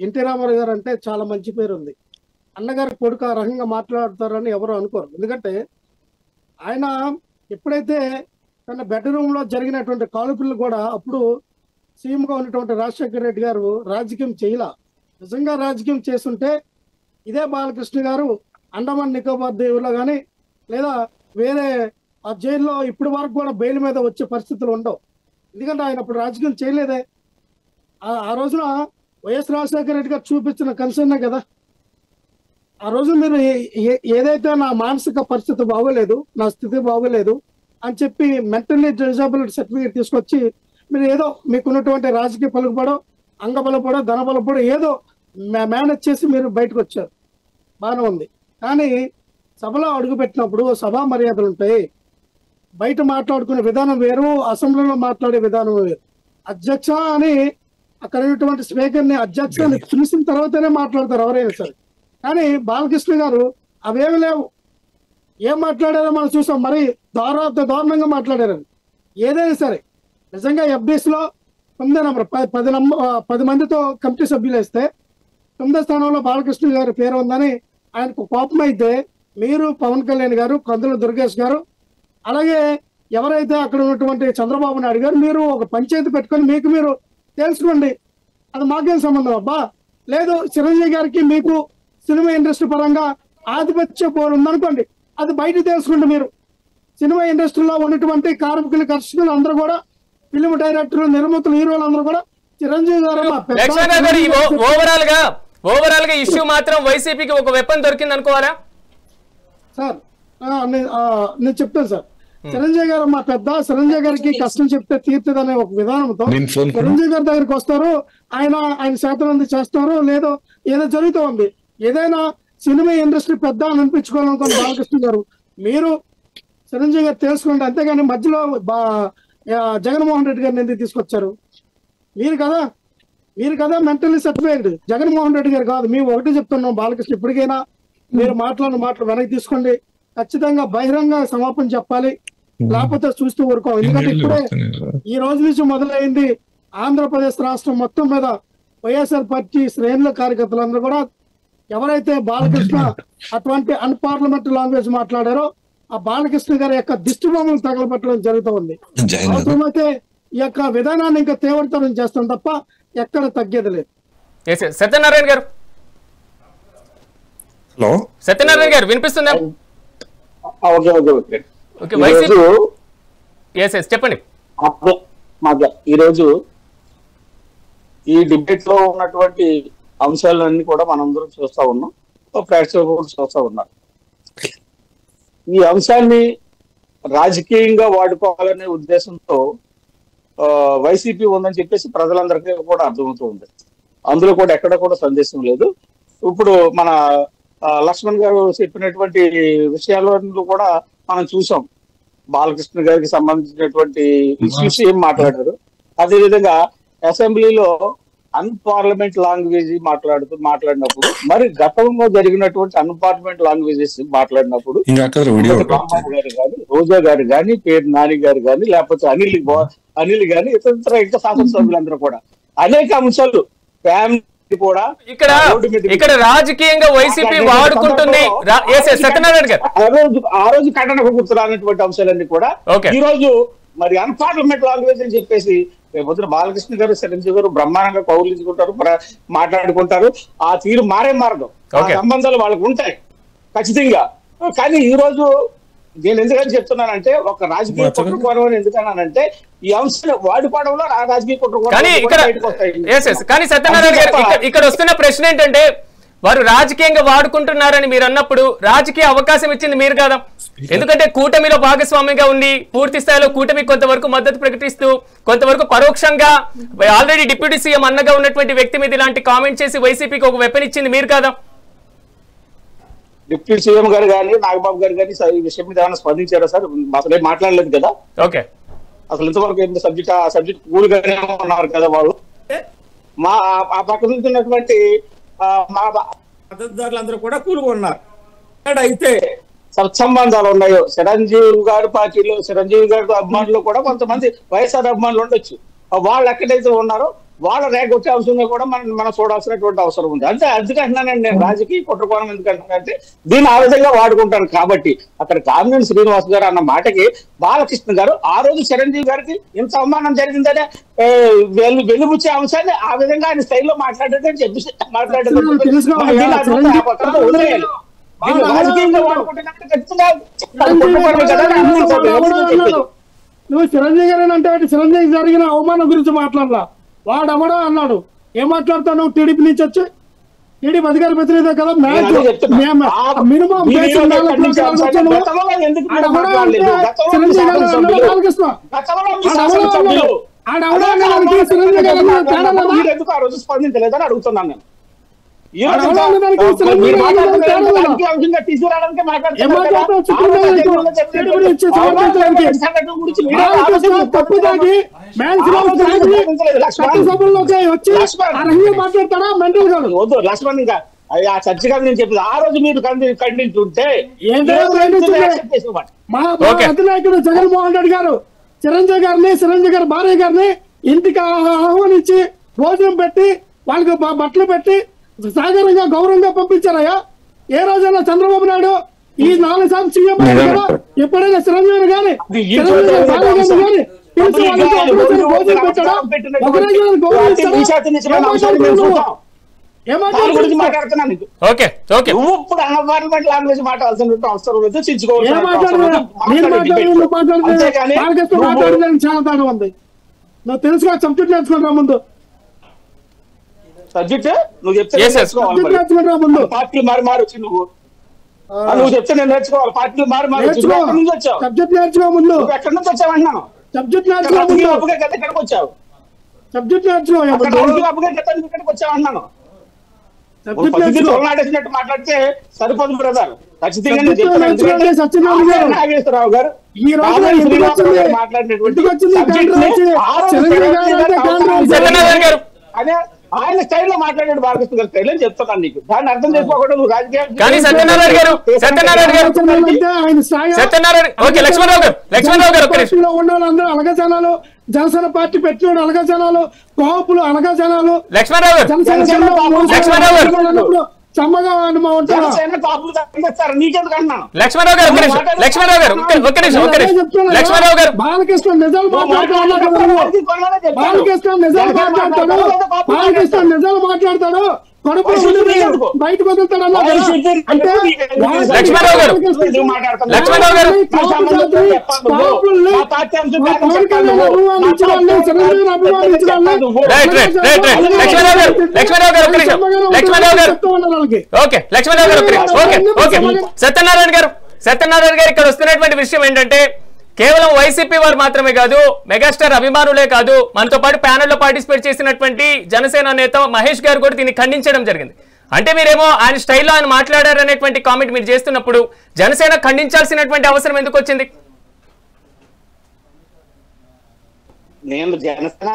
ఎన్టీ రామారావు గారు అంటే చాలా మంచి పేరు ఉంది. అన్నగారి కొడుకు ఆ రకంగా మాట్లాడతారని ఎవరు అనుకోరు. ఎందుకంటే ఆయన ఎప్పుడైతే తన బెడ్రూమ్ లో జరిగినటువంటి కాల్పులు కూడా అప్పుడు సీఎంగా ఉన్నటువంటి రాజశేఖర రెడ్డి గారు రాజకీయం చేయలా. నిజంగా రాజకీయం చేస్తుంటే ఇదే బాలకృష్ణ గారు అండమాన్ నికోబార్ దీవుల్లో కానీ లేదా వేరే ఆ జైల్లో ఇప్పటి వరకు కూడా బెయిల్ మీద వచ్చే పరిస్థితులు ఉండవు. ఎందుకంటే ఆయన అప్పుడు రాజకీయం చేయలేదే. ఆ రోజున వైఎస్ రాజశేఖర రెడ్డి గారు చూపించిన కన్సర్నే కదా. ఆ రోజు మీరు ఏదైతే నా మానసిక పరిస్థితి బాగోలేదు, నా స్థితి బాగోలేదు అని చెప్పి మెంటల్లీ డిజబిలిటీ సర్టిఫికేట్ తీసుకొచ్చి మీరు ఏదో మీకున్నటువంటి రాజకీయ పలుకుబడో, అంగబలపడో, ధనబలపడో ఏదో మేనేజ్ చేసి మీరు బయటకు వచ్చారు, బాగానే ఉంది. కానీ సభలో అడుగుపెట్టినప్పుడు సభా మర్యాదలు ఉంటాయి. బయట మాట్లాడుకునే విధానం వేరు, అసెంబ్లీలో మాట్లాడే విధానం వేరు. అధ్యక్ష అని అక్కడ ఉన్నటువంటి స్పీకర్ని అధ్యక్ష అని చూసిన తర్వాతనే మాట్లాడతారు ఎవరైనా సరే. కానీ బాలకృష్ణ గారు అవేమి లేవు. ఏం మాట్లాడారో మనం చూసాం. మరి దారుణంగా మాట్లాడారు. ఏదైనా సరే నిజంగా FDS లో 9వ నెంబర్ 10 మందితో కమిటీ సభ్యులు వేస్తే 9వ స్థానంలో బాలకృష్ణ గారి పేరు ఉందని ఆయనకు కోపం అయితే మీరు, పవన్ కళ్యాణ్ గారు, కందుల దుర్గేష్ గారు, అలాగే ఎవరైతే అక్కడ ఉన్నటువంటి చంద్రబాబు నాయుడు గారు, మీరు ఒక పంచాయతీ పెట్టుకొని మీకు మీరు తెలుసుకోండి. అది మాకేం సంబంధం అబ్బా. లేదు చిరంజీవి గారికి మీకు సినిమా ఇండస్ట్రీ పరంగా ఆధిపత్య పోరు ఉందనుకోండి, అది బయట తెలుసుకోండి. మీరు సినిమా ఇండస్ట్రీలో ఉన్నటువంటి కార్మికులు, కర్షకులు అందరూ కూడా, ఫిల్మ్ డైరెక్టర్లు, నిర్మాతలు, హీరోలు అందరూ కూడా చిరంజీవి గారు ఓవరాల్ గా ఇష్యూ మాత్రం వైసీపీకి ఒక వెపన్ దొరికింది అనుకోవాలా సార్? నేను చెప్తాను సార్. చిరంజీవి గారు మా పెద్ద, చిరంజీవి గారికి కష్టం చెప్తే తీర్చదనే ఒక విధానంతో చిరంజీవి గారి దగ్గరికి వస్తారు. ఆయన శాతం చేస్తారు, లేదో ఏదో జరుగుతూ ఉంది. ఏదైనా సినిమా ఇండస్ట్రీ పెద్ద అని అనిపించుకోవాలనుకున్న బాలకృష్ణ గారు, మీరు చిరంజీవి గారు తెలుసుకోండి. అంతేగాని మధ్యలో జగన్మోహన్ రెడ్డి గారిని ఎందుకు తీసుకొచ్చారు? మీరు కదా మెంటల్లీ సర్టిఫైడ్. జగన్మోహన్ రెడ్డి గారు కాదు. మేము ఒకటి చెప్తున్నాం, బాలకృష్ణ ఇప్పటికైనా మీరు మాటలు వెనక్కి తీసుకోండి. ఖచ్చితంగా బహిరంగ సమాపన చెప్పాలి, లేకపోతే చూస్తూ ఊరుకోం. ఎందుకంటే ఇప్పుడే ఈ రోజు నుంచి మొదలైంది ఆంధ్రప్రదేశ్ రాష్ట్రం మొత్తం మీద వైఎస్ఆర్ పార్టీ శ్రేణుల కార్యకర్తలందరూ కూడా ఎవరైతే బాలకృష్ణ అటువంటి అన్పార్లమెంటరీ లాంగ్వేజ్ మాట్లాడారో ఆ బాలకృష్ణ గారి యొక్క దిష్టిబొమ్మలు తగలబెట్టడం జరుగుతూ ఉంది. అవసరమైతే ఈ యొక్క విధానాన్ని ఇంకా తీవ్రతరం చేస్తాం తప్ప ఎక్కడ తగ్గేది లేదు. సత్యనారాయణ గారు, హలో సత్యనారాయణ గారు వినిపిస్తుందా? చెప్పండి. ఈరోజు ఈ డిబేట్ లో ఉన్నటువంటి అంశాలన్నీ కూడా మనందరం చూస్తా ఉన్నాం, ప్రేక్షకులు కూడా చూస్తా ఉన్నారు. ఈ అంశాన్ని రాజకీయంగా వాడుకోవాలనే ఉద్దేశంతో వైసీపీ ఉందని చెప్పేసి ప్రజలందరికీ కూడా అర్థమవుతూ ఉంది. అందులో కూడా ఎక్కడ కూడా సందేశం లేదు. ఇప్పుడు మన లక్ష్మణ్ గారు చెప్పినటువంటి విషయాల్లో కూడా మనం చూసాం. బాలకృష్ణ గారికి సంబంధించినటువంటి ఇష్యూస్ ఏం మాట్లాడారు. అదేవిధంగా అసెంబ్లీలో అన్పార్లమెంట్ లాంగ్వేజ్ మాట్లాడినప్పుడు, మరి గతంలో జరిగినటువంటి అన్పార్లమెంట్ లాంగ్వేజెస్ మాట్లాడినప్పుడు రాంబాబు గారు కానీ, రోజా గారు కానీ, పేరు నాని గారు కానీ, లేకపోతే అనిల్ కానీ, ఇతర ఇంకా శాసనసభ్యులందరూ కూడా అనేక అంశాలు ఫ్యామిలీ కూడా ఇక్కడ రాజకీయంగా వైసీపీ వాడుకుంటుంది. సత్యనారాయణ గారు ఆ రోజు ఖండనకు గుర్తురానటువంటి అంశాలన్నీ కూడా ఈ రోజు మరి అన్పార్లమెంట్ లాంగ్వేజ్ అని చెప్పేసి పొద్దున బాలకృష్ణ గారు, చిరంజీవి గారు బ్రహ్మాండంగా కౌలించుకుంటారు, మాట్లాడుకుంటారు. ఆ తీరు మారే మార్గం, ఆ సంబంధాలు వాళ్ళకు ఉంటాయి ఖచ్చితంగా. కానీ ఈ రోజు నేను ఎందుకని చెప్తున్నానంటే, ఒక రాజకీయ కుట్రకోణం అని ఎందుకన్నానంటే, ఈ అంశాలు వాడుకోవడంలో రాజకీయ కుట్రకోణం. కానీ సత్యనారాయణ గారు ఇక్కడ వస్తున్న ప్రశ్న ఏంటంటే, వారు రాజకీయంగా వాడుకుంటున్నారని మీరు అన్నప్పుడు రాజకీయ అవకాశం ఇచ్చింది మీరు కదా. ఎందుకంటే కూటమిలో భాగస్వామ్యంగా ఉండి పూర్తి స్థాయిలో కూటమి కొంతవరకు మద్దతు ప్రకటిస్తూ, కొంతవరకు పరోక్షంగా ఆల్రెడీ డిప్యూటీ సీఎం అన్నగా ఉన్నటువంటి వ్యక్తి మీద ఇలాంటి కామెంట్ చేసి వైసీపీకి ఒక వెపన్ ఇచ్చింది మీరు కదా. డిప్యూటీ సీఎం గారు కానీ, నాగబాబు గారు కానీ ఈ విషయం మీద ఏమైనా స్పందించారా సార్? అసలు ఏం మాట్లాడలేదు కదా. ఓకే, అసలు ఇంతవరకు సబ్జెక్ట్ కూల్గానే ఉన్నారు కదా వాళ్ళు. మా ఆ పక్కన ఉన్నటువంటి మా మద్దతుదారులందరూ కూడా కూలుగా ఉన్నారు. అయితే సత్సంబంధాలు ఉన్నాయో, చిరంజీవి గారి పార్టీలో, చిరంజీవి గారి అభిమానులు కూడా కొంతమంది వైఎస్ఆర్ అభిమానులు ఉండొచ్చు. వాళ్ళు ఎక్కడైతే ఉన్నారో వాళ్ళ రేగొచ్చే అంశంగా కూడా మనం చూడాల్సినటువంటి అవసరం ఉంది. అంటే ఎందుకంటున్నానండి నేను రాజకీయ కుట్రకోణం ఎందుకంటున్నానంటే, దీన్ని ఆ విధంగా వాడుకుంటాను కాబట్టి. అక్కడ కామినేని శ్రీనివాస్ గారు అన్న మాటకి బాలకృష్ణ గారు ఆ రోజు చిరంజీవి గారికి ఇంత అవమానం జరిగిందనే వెలుబుచ్చే అంశాన్ని ఆ విధంగా ఆయన స్థాయిలో మాట్లాడేదని చెప్పి నువ్వు చిరంజీవి గారు అంటే చిరంజీవి జరిగిన అవమానం గురించి మాట్లాడలా. వాడెవడో అన్నాడు. ఏం మాట్లాడతావు నువ్వు టీడీపీ నుంచి వచ్చి? టీడీపీ అధికార ప్రతినిధి కదా నేను అదే చెప్తున్నా. మినిమం మీ బేసిక్ వీడియోలో నాలెడ్జ్ ఖండించాల్సిన వచ్చాను. గతంలో ఎందుకు ఆడ మీరు ఎవడో మాట్లాడలేదు? అంటే గతంలో మీ చిరంజీవి గారు శాసనసభ్యులు, బాలకృష్ణ. గతంలో మీ ఆడ ఎవడో శాసనసభ్యులు, అన్నాడు. ఆడ ఎవడో అదే అన్నాడు. అమ్మాయి చిరంజీవి గారు అన్నాడు. తేడా లేదా? మీరు ఎందుకు ఆ రోజు స్పందించలేదని అడుగుతున్నాను నేను. ఈ రోజు ఆడ ఎవడో అన్నదానికి చిరంజీవి మీరు గారు మాట్లాడుతున్నారు తేడా లేదా? రాజకీయ అంశంగా తీసుకురావడానికి ఏం మాట్లాడుతున్నారు కదా. మాట్లాడుతున్నావు? చిరంజీవి గారు టీడీపీ గురించి సమర్థించడానికి. సంఘటన గురించి మీరే బాలకృష్ణ తప్పు తాగి మ్యాన్సిపల్ తాగి చట్టసభల్లోకి వచ్చి ఆ రకంగా మాట్లాడతాడా మెంటల్ గాడు? వద్దు లక్ష్మణ్ ఇంకా ఆ చర్చ కాదు నేను చెప్పింది. ఆ రోజు మీరు ఖండించుంటే ఏంటో ఈ రోజు ఖండించుంటే? మీరు accept చేసేవాడు. మా ఓకే. అధినాయకుడు జగన్మోహన్ రెడ్డి గారు చిరంజీవి గారి భార్య గారిని ఇంటికి ఆహ్వానించి భోజనం పెట్టి వాళ్ళకి బట్టలు పెట్టి సాధారణంగా గౌరవంగా పంపించారయ్యా. ఏ రోజైనా చంద్రబాబు నాయుడు ఈ 4 సార్లు సీఎం కదా ఎప్పుడైనా చిరంజీవి గాని చిరంజీవి గారి భార్య గారిని గాని పిలిచి వాళ్ళకి ఒకరోజు భోజనం పెట్టాడా? ఒకరోజు దాని గురించి మాట్లాడుతున్నాను నీకు. ఓకే ఓకే నువ్వు ఇప్పుడు అన్పార్లమెంట్ లాంగ్వేజ్ మాట్లాడాల్సిన అవసరం లేదు, ఏం చించుకోవాల్సిన అవసరం మాట్లాడదు? లేదు. నేను మాట్లాడు, మాట్లాడదు అంతేగాని బాలకృష్ణ నువ్వు- మాట్లాడడానికి చాలా తేడా ఉంది. నువ్వు తెలుసుగా సబ్జెక్ట్ నేర్చుకుంటా ముందు. సబ్జెక్ట్ నువ్వు చెప్తే Yes, yes. నేర్చుకోవాలి సబ్జెక్ట్ మరి. నేర్చుకుంటా ముందు. పార్టీలు మారి వచ్చి నువ్వు నువ్వు చెప్తే నేను నేర్చుకోవాలి. పార్టీలు మారి వచ్చి నేర్చుకో. నువ్వు ఎక్కడి నుంచి వచ్చావు? సబ్జెక్ట్ నేర్చుకో ముందు. నువ్వు ఎక్కడి నుంచి వచ్చావు అంటున్నాను. సబ్జెక్ట్ నేర్చుకో ముందు. అప్పుడే కదా ఇక్కడికి వచ్చావు. సబ్జెక్ట్ నేర్చుకో అక్కడ ముందు. అప్పుడే కదా నువ్వు ఇక్కడికి వచ్చావు అంటున్నాను. సబ్జెక్ట్ పద్ధతి నేర్చుకో. తోలాడేసినట్టు మాట్లాడితే సరిపోదు బ్రదర్. ఖచ్చితంగా నేను సబ్జెక్ట్ చెప్తున్నాను. నేర్చుకోండి, ఎందుకంటే సత్యనారాయణ గారు. నాగేశ్వరరావు గారు ఈ రోజు ఆల్రెడీ ఇంటికి శ్రీనివాసరావు వచ్చింది. గారు మాట్లాడినటువంటి ఇంటికి వచ్చింది subject ని కాంట్రవర్సీ. ఆ రోజు చిరంజీవి గారు చిరంజీవి అంటే గారు కాంట్రవర్సీ. సత్యనారాయణ గారు అదే ఆయన స్టైల్లో మాట్లాడాడు బాలకృష్ణ గారి స్టైల్ అని చెప్తున్నాను నీకు. దాన్ని అర్థం చేసుకోకుండా నువ్వు రాజకీయాలు కానీ సత్యనారాయణ గారు ఆయన స్థాయి సత్యనారాయణ ఓకే లక్ష్మణరావు గారు ఒక్క నిమిషం. పార్టీలో ఉన్న వాళ్ళందరూ అలగ జనాలు, జనసేన పార్టీ పెట్టిన అలగ జనాలు, కోపులు అలగ జనాలు, లక్ష్మణరావు గారు లక్ష్మణరావు గారు. చమ్మగా ఉంటారు. జనసేన కాపులు తగ్గిస్తారు నీకెందుకు అంటున్నాను. లక్ష్మణరావు గారు ఒక్క నిమిషం. లక్ష్మణరావు గారు ఒక్క నిమిషం. లక్ష్మణరావు గారు బాలకృష్ణ నిజాలు మాట్లాడతాడు. బాలకృష్ణ నిజాలు మాట్లాడతాడు. బాలకృష్ణ నిజాలు మాట్లాడతాడు. కడుపు బయటకు వదులుతాడు అన్నా కదా. అంటే లక్ష్మణరావు గారు లక్ష్మణరావు గారు right right right right Lakshmanarao గారు లక్ష్మణరావు గారు ఒక్క నిమిషం. లక్ష్మణరావు గారు ఓకే లక్ష్మణరావు గారు ఒక్క నిమిషం. ఓకే ఓకే సత్యనారాయణ గారు ఇక్కడ వస్తున్నటువంటి విషయం ఏంటంటే కేవలం వైసీపీ వారు మాత్రమే కాదు, మెగాస్టార్ అభిమానులే కాదు, మనతో పాటు ప్యానెల్లో పార్టిసిపేట్ చేసినటువంటి జనసేన నేత మహేష్ గారు కూడా దీన్ని ఖండించడం జరిగింది. అంటే మీరేమో ఆయన స్టైల్లో ఆయన మాట్లాడారు అనేటువంటి కామెంట్ మీరు చేస్తున్నప్పుడు జనసేన ఖండించాల్సినటువంటి అవసరం ఎందుకు వచ్చింది? నేను జనసేన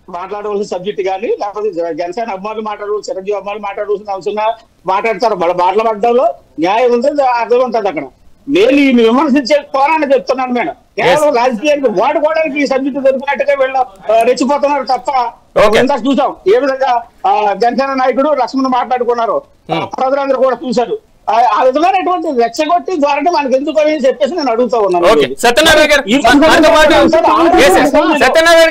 మాట్లాడవలసిన సబ్జెక్ట్ కానీ లేకపోతే జనసేన అభిమానులు మాట్లాడవలసిన, చిరంజీవి అభిమానులు మాట్లాడవలసిన అంశంగా మాట్లాడతారు. వాళ్ళ మాటలు పడ్డంలో న్యాయం ఉంది, అర్థం ఉంటుంది. అక్కడ నేను ఈ విమర్శించే పోరాన్ని చెప్తున్నాను. మేడం కేవలం రాజకీయానికి వాడుకోవడానికి ఈ సబ్జెక్టు దొరికినట్టుగా వీళ్ళు రెచ్చిపోతున్నారు తప్ప ఎంత చూసాం ఏ విధంగా జనసేన నాయకుడు లక్ష్మణ్ మాట్లాడుకున్నారు, ప్రజలందరూ కూడా చూశారు. ఆ విధమైనటువంటి రెచ్చగొట్టి ద్వారా మనకి ఎందుకు అని చెప్పేసి నేను అడుగుతా ఉన్నాను. సత్యనారాయణ గారు సత్యనారాయణ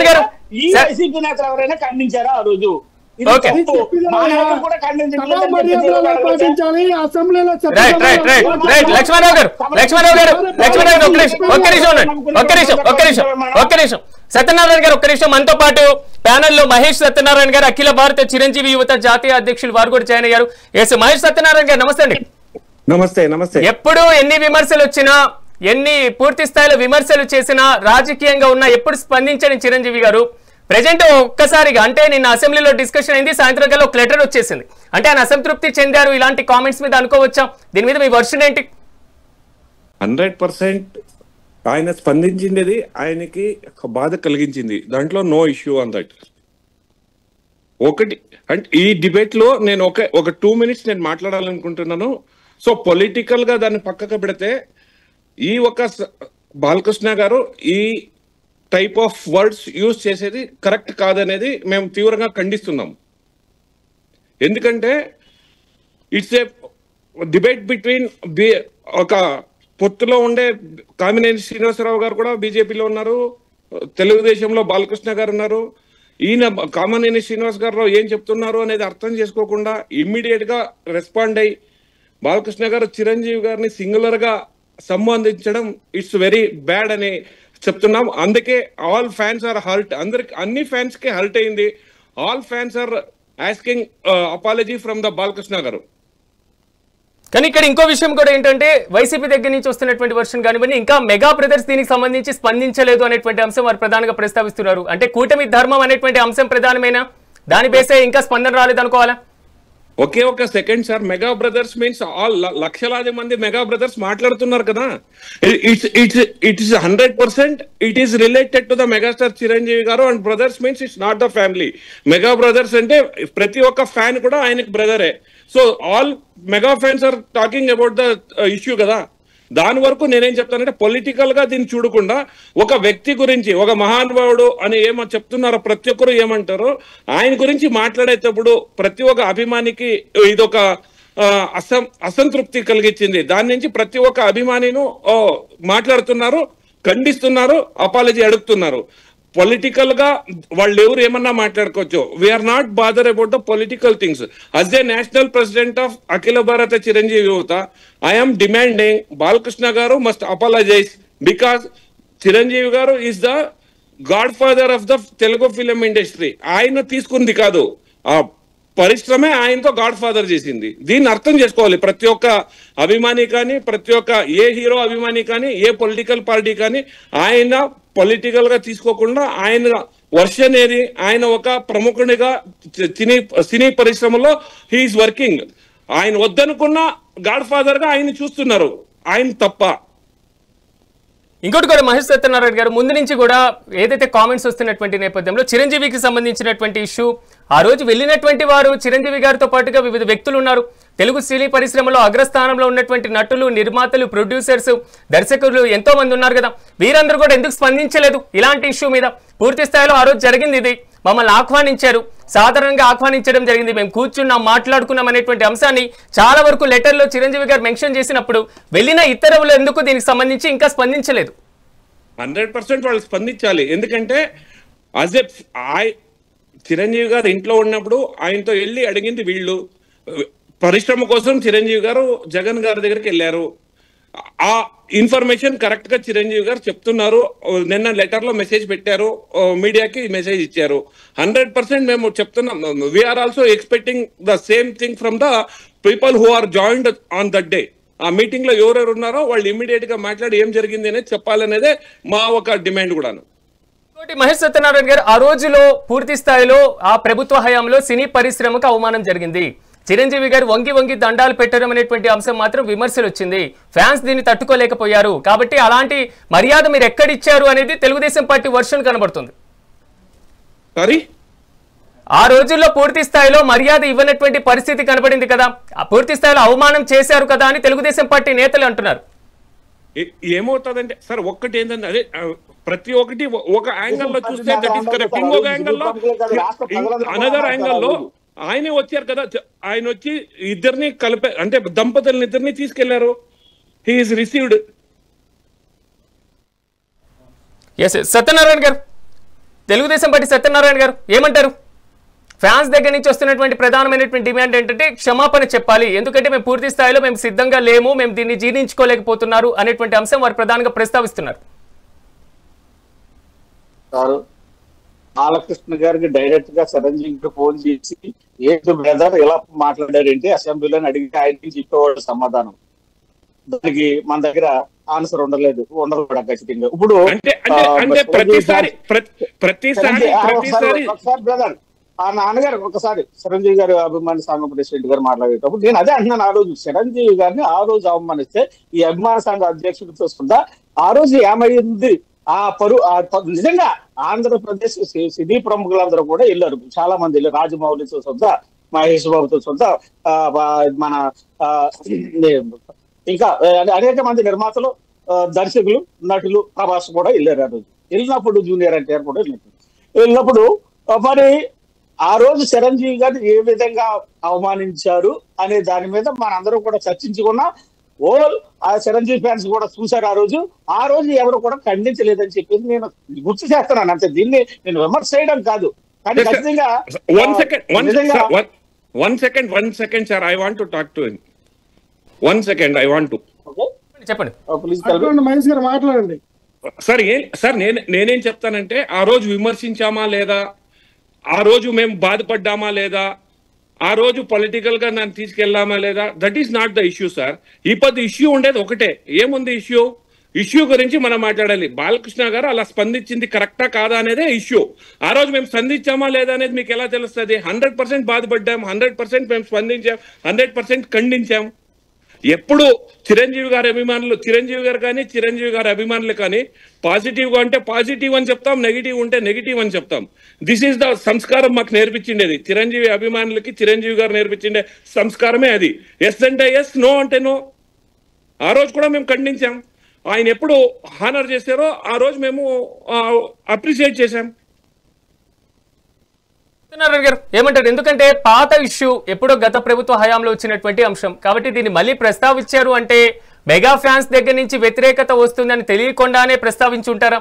గారు ఈ వైసీపీ నేతలు ఎవరైనా ఖండించారా ఆ రోజు? సత్యనారాయణ గారు ఒక్క నిమిషం. మనతో పాటు ప్యానెల్లో మహేష్ సత్యనారాయణ గారు, అఖిల భారత చిరంజీవి యువత జాతీయ అధ్యక్షులు, వారు కూడా జాయిన్ అయ్యారు. ఎస్ మహేష్ సత్యనారాయణ గారు నమస్తే అండి. నమస్తే. నమస్తే. ఎప్పుడు ఎన్ని విమర్శలు వచ్చినా, ఎన్ని పూర్తి స్థాయిలో విమర్శలు చేసినా, రాజకీయంగా ఉన్నా ఎప్పుడు స్పందించని చిరంజీవి గారు ప్రెజెంట్ ఒక్కసారిగా అంటే నిన్న అసెంబ్లీలో డిస్కషన్ అయింది, సాయంత్రం కల్లా ఒక లెటర్ వచ్చేసింది. అంటే ఆయన అసంతృప్తి చెందారు. ఇలాంటి కామెంట్స్ మీద అనుకోవచ్చా? దీని మీద మీ వర్షన్ ఏంటి? 100% ఆయన స్పందించింది ఆయనకి బాధ కలిగించింది, దాంట్లో నో ఇష్యూ ఆన్ దట్. ఒకటి అంటే ఈ డిబేట్ లో నేను ఒక 2 minutes నేను మాట్లాడాలనుకుంటున్నాను. సో పొలిటికల్ గా దాన్ని పక్కకు పెడితే ఈ ఒక బాలకృష్ణ గారు ఈ టైప్ ఆఫ్ వర్డ్స్ యూజ్ చేసేది కరెక్ట్ కాదనేది మేము తీవ్రంగా ఖండిస్తున్నాం. ఎందుకంటే ఇట్స్ ఏ డిబేట్ బిట్వీన్ ఒక పొత్తులో ఉండే కామినేని శ్రీనివాసరావు గారు కూడా బీజేపీలో ఉన్నారు, తెలుగుదేశంలో బాలకృష్ణ గారు ఉన్నారు. ఈయన కామినేని శ్రీనివాస్ గారు ఏం చెప్తున్నారు అనేది అర్థం చేసుకోకుండా ఇమ్మీడియట్ గా రెస్పాండ్ అయ్యి బాలకృష్ణ గారు చిరంజీవి గారిని సింగులర్ గా సంబంధించడం ఇట్స్ వెరీ బ్యాడ్ అని చెప్తున్నాం. అందుకే ఆల్ ఫ్యాన్స్ ఆర్ హర్ట్, అందరికి అన్ని ఫ్యాన్స్ కి హర్ట్ అయింది. All fans are asking apology from the Balakrishna garu. కానీ ఇక్కడ ఇంకో విషయం కూడా ఏంటంటే వైసీపీ దగ్గర నుంచి వస్తున్నటువంటి వర్షన్ కానివ్వండి, ఇంకా మెగా బ్రదర్స్ దీనికి సంబంధించి స్పందించలేదు అనేటువంటి అంశం వారు ప్రధానంగా ప్రస్తావిస్తున్నారు. అంటే కూటమి ధర్మం అనేటువంటి అంశం ప్రధానమైన దాని బేసే ఇంకా స్పందన రాలేదు అనుకోవాలా? ఒకే ఒక second sir, mega brothers means all లక్షలాది మంది మెగా బ్రదర్స్ మాట్లాడుతున్నారు కదా. It's 100% it is related to the megastar Chiranjeevi గారు and brothers means it's not the family. Mega brothers అంటే ప్రతి ఒక్క ఫ్యాన్ కూడా ఆయనకి బ్రదరే. So all mega fans are talking about the issue కదా. దాని వరకు నేనేం చెప్తానంటే పొలిటికల్ గా దీన్ని చూడకుండా ఒక వ్యక్తి గురించి, ఒక మహానుభావుడు అని ఏమో చెప్తున్నారో ప్రతి ఒక్కరు ఏమంటారో ఆయన గురించి మాట్లాడేటప్పుడు ప్రతి ఒక్క అభిమానికి ఇదొక అసంతృప్తి కలిగించింది. దాని నుంచి ప్రతి ఒక్క అభిమానిను మాట్లాడుతున్నారు, ఖండిస్తున్నారు, అపాలజీ అడుగుతున్నారు. పొలిటికల్ గా వాళ్ళు ఎవరు ఏమన్నా మాట్లాడుకోవచ్చు. We are not bother about the political things. As a national president of Akhila Bharata Chiranjeevi యువత ఐఎమ్ డిమాండింగ్ బాలకృష్ణ గారు మస్ట్ అపాలజైజ్ బికాస్ చిరంజీవి గారు is the God father of the Telugu film industry. ఆయన తీసుకుంది కాదు, ఆ పరిశ్రమే ఆయనతో గాడ్ ఫాదర్ చేసింది. దీన్ని అర్థం చేసుకోవాలి ప్రతి ఒక్క అభిమాని కానీ, ప్రతి ఒక్క ఏ హీరో అభిమాని కానీ, ఏ పొలిటికల్ పార్టీ కానీ. ఆయన పొలిటికల్ గా తీసుకోకుండా ఆయన వర్షన్ ఏది, ఆయన ఒక ప్రముఖునిగా సినీ పరిశ్రమలో హీఈస్ వర్కింగ్. ఆయన వద్దనుకున్న గాడ్ ఫాదర్ గా ఆయన చూస్తున్నారు, ఆయన తప్ప. ఇంకోటి కూడా మహేష్ సత్యనారాయణ గారు ముందు నుంచి కూడా ఏదైతే కామెంట్స్ వస్తున్నటువంటి నేపథ్యంలో చిరంజీవికి సంబంధించినటువంటి ఇష్యూ, ఆ రోజు వెళ్ళినటువంటి వారు చిరంజీవి గారితో పాటుగా వివిధ వ్యక్తులు ఉన్నారు. తెలుగు సినీ పరిశ్రమలో అగ్రస్థానంలో ఉన్నటువంటి నటులు, నిర్మాతలు, ప్రొడ్యూసర్స్, దర్శకులు ఎంతో మంది ఉన్నారు కదా. వీరందరూ కూడా ఎందుకు స్పందించలేదు ఇలాంటి ఇష్యూ మీద? పూర్తి స్థాయిలో ఆ రోజు జరిగింది ఇది. మమ్మల్ని ఆహ్వానించారు, సాధారణంగా ఆహ్వానించడం జరిగింది, మేము కూర్చున్నాం, మాట్లాడుకున్నాం అనేటువంటి అంశాన్ని చాలా వరకు లెటర్లో చిరంజీవి గారు మెన్షన్ చేసినప్పుడు వెళ్ళిన ఇతరులు ఎందుకు దీనికి సంబంధించి ఇంకా స్పందించలేదు? 100% వాళ్ళు స్పందించాలి. ఎందుకంటే చిరంజీవి గారు ఇంట్లో ఉన్నప్పుడు ఆయనతో వెళ్ళి అడిగింది వీళ్ళు. పరిశ్రమ కోసం చిరంజీవి గారు జగన్ గారి దగ్గరికి వెళ్ళారు. ఆ ఇన్ఫర్మేషన్ కరెక్ట్ గా చిరంజీవి గారు చెప్తున్నారు. నిన్న లెటర్ లో మెసేజ్ పెట్టారు, మీడియాకి మెసేజ్ ఇచ్చారు. 100% మేము చెప్తున్నాం. We're also expecting the same thing from the people who are joined on that day. ఆ మీటింగ్ లో ఎవరెవరు ఉన్నారో వాళ్ళు ఇమీడియట్ గా మాట్లాడి ఏం జరిగింది అనేది చెప్పాలనేదే మా ఒక డిమాండ్ కూడాను. మహేష్ సత్యనారాయణ గారు, ఆ రోజులో పూర్తి స్థాయిలో ఆ ప్రభుత్వ హయాంలో సినీ పరిశ్రమకు అవమానం జరిగింది. చిరంజీవి గారు వంగి వంగి దండాలు పెట్టడం అనేటువంటి అంశం మాత్రం విమర్శలు వచ్చింది. ఫ్యాన్స్ దీన్ని తట్టుకోలేకపోయారు. కాబట్టి అలాంటి మర్యాద మీరు ఎక్కడిచ్చారు అనేది తెలుగుదేశం పార్టీ వర్షన్ కనబడుతుంది. ఆ రోజుల్లో పూర్తి స్థాయిలో మర్యాద ఇవ్వనటువంటి పరిస్థితి కనబడింది కదా, పూర్తి స్థాయిలో అవమానం చేశారు కదా అని తెలుగుదేశం పార్టీ నేతలు అంటున్నారు. ఏమవుతుందంటే సార్, ఒక్కటి ఏంటంటే అదే ప్రతి ఒక్కటి ఒక యాంగిల్లో చూస్తే దట్ ఈస్ కరెక్ట్. ఇంకొక యాంగిల్లో అనదర్ యాంగిల్లో ఆయనే వచ్చారు కదా, ఆయన వచ్చి ఇద్దరిని కలిపే అంటే దంపతులను ఇద్దరిని తీసుకెళ్లారు. He is received. సత్యనారాయణ గారు, తెలుగుదేశం పార్టీ సత్యనారాయణ గారు ఏమంటారు? ఫ్యాన్స్ దగ్గర నుంచి వస్తున్నటువంటి ప్రధానమైనటువంటి డిమాండ్ ఏంటంటే క్షమాపణ చెప్పాలి, ఎందుకంటే మేము పూర్తి స్థాయిలో మేము సిద్ధంగా లేము, మేము దీన్ని జీర్ణించుకోలేకపోతున్నారు అనేటువంటి అంశం వారు ప్రధానంగా ప్రస్తావిస్తున్నారు. బాలకృష్ణ గారికి డైరెక్ట్ గా చిరంజీవికి ఫోన్ చేసి ఏంటి బ్రదర్ ఇలా మాట్లాడారేంటి అసెంబ్లీలో అడిగితే ఆయనకి చెప్పేవాడు సమాధానం. దానికి మన దగ్గర ఆన్సర్ ఉండదు కూడా ఖచ్చితంగా. ఇప్పుడు ఒకసారి బ్రదర్ ఆ నాన్నగారు ఒకసారి చిరంజీవి గారు అభిమాని సంఘం ప్రెసిడెంట్ గారు మాట్లాడేటప్పుడు నేను అదే అంటున్నాను, ఆ రోజు చిరంజీవి గారిని ఆ రోజు అవమానిస్తే ఈ అభిమాన సంఘ అధ్యక్షుడు చూసుకుంటా ఆ రోజు ఏమైంది? నిజంగా ఆంధ్రప్రదేశ్ సినీ ప్రముఖులందరూ కూడా వెళ్ళారు, చాలా మంది వెళ్ళారు. రాజమౌళితో సొంత, మహేష్ బాబుతో సొంత, మన ఇంకా అనేక మంది నిర్మాతలు, దర్శకులు, నటులు, ప్రభాస్ కూడా వెళ్ళారు. ఆ రోజు వెళ్ళినప్పుడు జూనియర్ ఎన్టీఆర్ కూడా వెళ్ళినప్పుడు మరి ఆ రోజు చిరంజీవి గారు ఏ విధంగా అవమానించారు అనే దాని మీద మనందరూ కూడా చర్చించుకున్నాం. ఆ చిరంజీవి ఫ్యాన్స్ కూడా చూశారు. ఆ రోజు ఎవరు కూడా ఖండించలేదని చెప్పేసి నేను గుర్తు చేస్తున్నాను అంతే. దీన్ని నేను విమర్శ చేయడం కాదు, కానీ ఖచ్చితంగా one second sir, I want to talk to him. 1 second, I want to. Okay చెప్పండి. ప్లీజ్ అటువంటి మహేష్ గారు మాట్లాడండి. సార్ నేనేం చెప్తానంటే, ఆ రోజు విమర్శించామా లేదా, ఆ రోజు మేము బాధపడ్డామా లేదా, ఆ రోజు పొలిటికల్ గా నన్ను తీసుకెళ్లామా లేదా, that is not the issue sir. ఈ పది ఇష్యూ ఉండేది ఒకటే. ఏముంది ఇష్యూ గురించి మనం మాట్లాడాలి. బాలకృష్ణ గారు అలా స్పందించింది కరెక్టా కాదా అనేదే ఇష్యూ. ఆ రోజు మేము స్పందించామా లేదా అనేది మీకు ఎలా తెలుస్తుంది? 100% బాధపడ్డాం, 100% మేము స్పందించాం, 100% ఖండించాం. ఎప్పుడు చిరంజీవి గారి అభిమానులు, చిరంజీవి గారు కానీ చిరంజీవి గారి అభిమానులు కానీ పాజిటివ్ గా అంటే పాజిటివ్ అని చెప్తాం, నెగిటివ్ ఉంటే నెగిటివ్ అని చెప్తాం. దిస్ ఈస్ ద సంస్కారం మాకు నేర్పించిండేది. చిరంజీవి అభిమానులకి చిరంజీవి గారు నేర్పించిండే సంస్కారమే అది. ఎస్ అంటే ఎస్, నో అంటే నో. ఆ రోజు కూడా మేము ఖండించాం. ఆయన ఎప్పుడు హానర్ చేశారో ఆ రోజు మేము అప్రిషియేట్ చేశాం. గారు ఏమంటారు? ఎందుకంటే పాత ఇష్యూ ఎప్పుడో గత ప్రభుత్వ హయాంలో వచ్చినటువంటి అంశం కాబట్టి దీన్ని మళ్ళీ ప్రస్తావించారు అంటే మెగా ఫ్యాన్స్ దగ్గర నుంచి వ్యతిరేకత వస్తుందని తెలియకుండానే ప్రస్తావించుంటారా?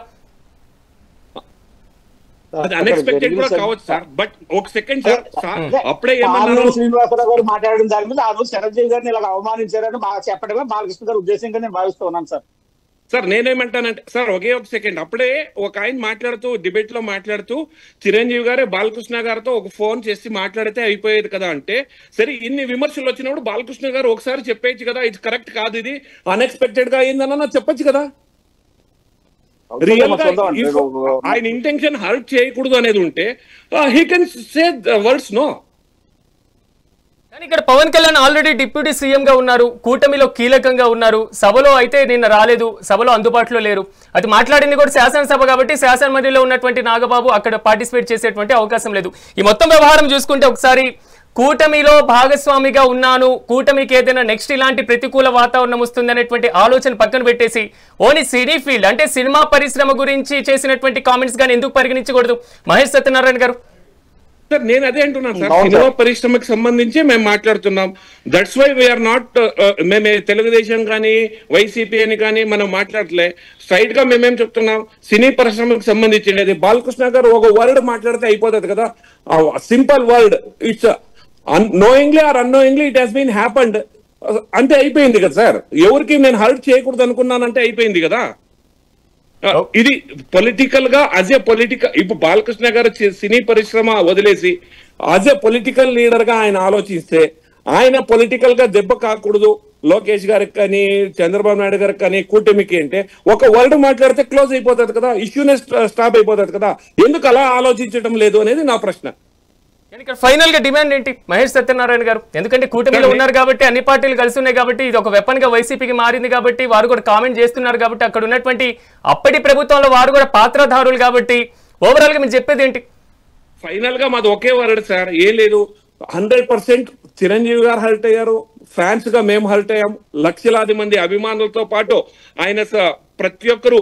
అన్ఎక్స్పెక్టెడ్ కూడా కావచ్చు సార్. బట్ ఒక సెకండ్ సార్, అప్పుడే శ్రీనివాసరావు గారు మాట్లాడిన దాని మీద ఆ రోజు చిరంజీవి గారిని ఇలా అవమానించారని చెప్పడమే బాలకృష్ణ గారు ఉద్దేశంగా నేను భావిస్తూ ఉన్నాను సార్. నేనేమంటానంటే సార్, ఒకే ఒక సెకండ్, అప్పుడే ఒక ఆయన మాట్లాడుతూ డిబేట్ లో మాట్లాడుతూ చిరంజీవి గారే బాలకృష్ణ గారితో ఒక ఫోన్ చేసి మాట్లాడితే అయిపోయేది కదా అంటే, సరే ఇన్ని విమర్శలు వచ్చినప్పుడు బాలకృష్ణ గారు ఒకసారి చెప్పేయచ్చు కదా, ఇది కరెక్ట్ కాదు, ఇది అన్ఎక్స్పెక్టెడ్ గా అయిందన్న చెప్పొచ్చు కదా. రియల్ గా ఆయన ఇంటెన్షన్ హర్ట్ చేయకూడదు అనేది ఉంటే he can say the words no. కానీ ఇక్కడ Pawan Kalyan already deputy CM గా ఉన్నారు, కూటమిలో కీలకంగా ఉన్నారు. సభలో అయితే నిన్న రాలేదు, సభలో అందుబాటులో లేరు. అది మాట్లాడింది కూడా శాసనసభ కాబట్టి శాసన మండలిలో ఉన్నటువంటి నాగబాబు అక్కడ పార్టిసిపేట్ చేసేటువంటి అవకాశం లేదు. ఈ మొత్తం వ్యవహారం చూసుకుంటే ఒకసారి కూటమిలో భాగస్వామిగా ఉన్నాను, కూటమికి ఏదైనా నెక్స్ట్ ఇలాంటి ప్రతికూల వాతావరణం వస్తుంది అనేటువంటి ఆలోచన పక్కన పెట్టేసి ఓన్లీ సినీ ఫీల్డ్ అంటే సినిమా పరిశ్రమ గురించి చేసినటువంటి కామెంట్స్ గానీ ఎందుకు పరిగణించకూడదు మహేష్ సత్యనారాయణ గారు? సార్ నేను అదే అంటున్నాను సార్, సినిమా పరిశ్రమకి సంబంధించి మేము మాట్లాడుతున్నాం. దట్స్ వై వీఆర్ నాట్, మేము తెలుగుదేశం కానీ వైసీపీ అని కానీ మనం మాట్లాడలే. స్ట్రైట్ గా మేమేం చెప్తున్నాం, సినీ పరిశ్రమకు సంబంధించినది. బాలకృష్ణ గారు ఒక వర్డ్ మాట్లాడితే అయిపోతుంది కదా, simple word, it's knowingly or unknowingly it has been happened అంటే అయిపోయింది కదా సార్. ఎవరికి నేను హర్ట్ చేయకూడదు అనుకున్నానంటే అయిపోయింది కదా. ఇది పొలిటికల్ గా అజ్ ఏ పొలిటికల్, ఇప్పుడు బాలకృష్ణ గారు సినీ పరిశ్రమ వదిలేసి అజ్ ఏ పొలిటికల్ లీడర్ గా ఆయన ఆలోచిస్తే, ఆయన పొలిటికల్ గా దెబ్బ కాకూడదు లోకేష్ గారికి కానీ చంద్రబాబు నాయుడు గారికి కానీ కూటమికి అంటే ఒక వర్డ్ మాట్లాడితే క్లోజ్ అయిపోతుంది కదా, ఇష్యూనే స్టాప్ అయిపోతుంది కదా. ఎందుకు అలా ఆలోచించడం లేదు అనేది నా ప్రశ్న. ఇక్కడ ఫైనల్ గా డిమాండ్ ఏంటి మహేష్ సత్యనారాయణ గారు? ఎందుకంటే కూటమిలో ఉన్నారు కాబట్టి, అన్ని పార్టీలు కలిసి ఉన్నాయి కాబట్టి, ఇది ఒక వెపన్ గా వైసీపీకి మారింది కాబట్టి, వారు కూడా కామెంట్ చేస్తున్నారు కాబట్టి, అక్కడ ఉన్నటువంటి అప్పటి ప్రభుత్వంలో వారు కూడా పాత్రధారులు కాబట్టి, ఓవరాల్ గా మీరు చెప్పేది ఏంటి? ఫైనల్ గా మాది ఒకే వర్డ్ సార్, ఏం లేదు. 100% చిరంజీవి గారు హర్ట్ అయ్యారు, ఫ్యాన్స్ గా మేము హర్ట్ అయ్యాం, లక్షలాది మంది అభిమానులతో పాటు ఆయన ప్రతి ఒక్కరు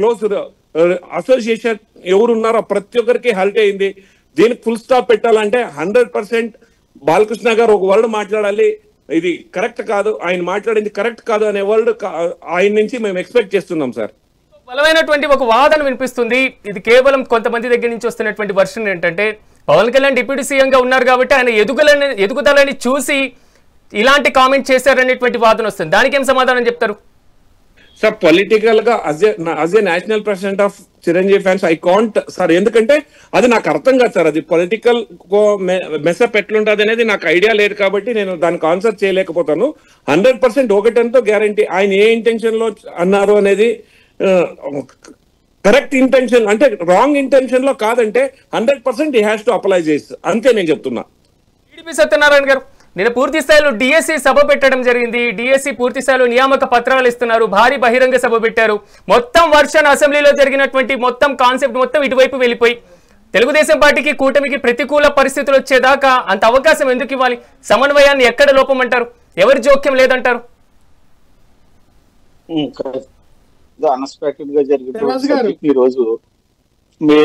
క్లోజ్ అసోసియేషన్ ఎవరున్నారో ప్రతి ఒక్కరికి హర్ట్ అయింది. దీనికి ఫుల్ స్టాప్ పెట్టాలంటే 100% బాలకృష్ణ గారు ఒక వర్డ్ మాట్లాడాలి, ఇది కరెక్ట్ కాదు, ఆయన మాట్లాడింది కరెక్ట్ కాదు అనే వర్డ్ ఆయన నుంచి మేము ఎక్స్పెక్ట్ చేస్తున్నాం సార్. బలమైనటువంటి ఒక వాదన వినిపిస్తుంది. ఇది కేవలం కొంతమంది దగ్గర నుంచి వస్తున్నటువంటి వర్షన్ ఏంటంటే, పవన్ కళ్యాణ్ డిప్యూటీ సీఎం గా ఉన్నారు కాబట్టి ఆయన ఎదుగుదలని చూసి ఇలాంటి కామెంట్ చేశారనేటువంటి వాదన వస్తుంది. దానికి ఏం సమాధానం చెప్తారు సార్? పొలిటికల్ గా as a national president of Chiranjeevi fans I can't sir, ఎందుకంటే అది నాకు అర్థం కాదు సార్. అది పొలిటికల్ మెసప్ ఎట్లుంటుంది అనేది నాకు ఐడియా లేదు కాబట్టి నేను దానికి ఆన్సర్ చేయలేకపోతాను. 100% ఒకటంతో గ్యారంటీ ఆయన ఏ ఇంటెన్షన్ లో అన్నారు అనేది కరెక్ట్ ఇంటెన్షన్ అంటే రాంగ్ ఇంటెన్షన్ లో కాదంటే 100% హీ హ్యాస్ టు అప్లై చేసి అంతే నేను చెప్తున్నా. టీడీపీ సత్యనారాయణ గారు నిన్న పూర్తి స్థాయిలో డిఎస్సి సభ పెట్టడం జరిగింది. డిఎస్సి పూర్తి స్థాయిలో నియామక పత్రాలు ఇస్తున్నారు, భారీ బహిరంగ సభ పెట్టారు. మొత్తం వర్షన్ అసెంబ్లీలో జరిగినటువంటి మొత్తం కాన్సెప్ట్ మొత్తం ఇటువైపు వెళ్ళిపోయి తెలుగుదేశం పార్టీకి కూటమికి ప్రతికూల పరిస్థితులు వచ్చేదాకా అంత అవకాశం ఎందుకు ఇవ్వాలి? సమన్వయాన్ని ఎక్కడ లోపం అంటారు? ఎవరి జోక్యం లేదంటారు? అన్ఎక్స్పెక్టెడ్ గా జరిగిన ఈ రోజు మీ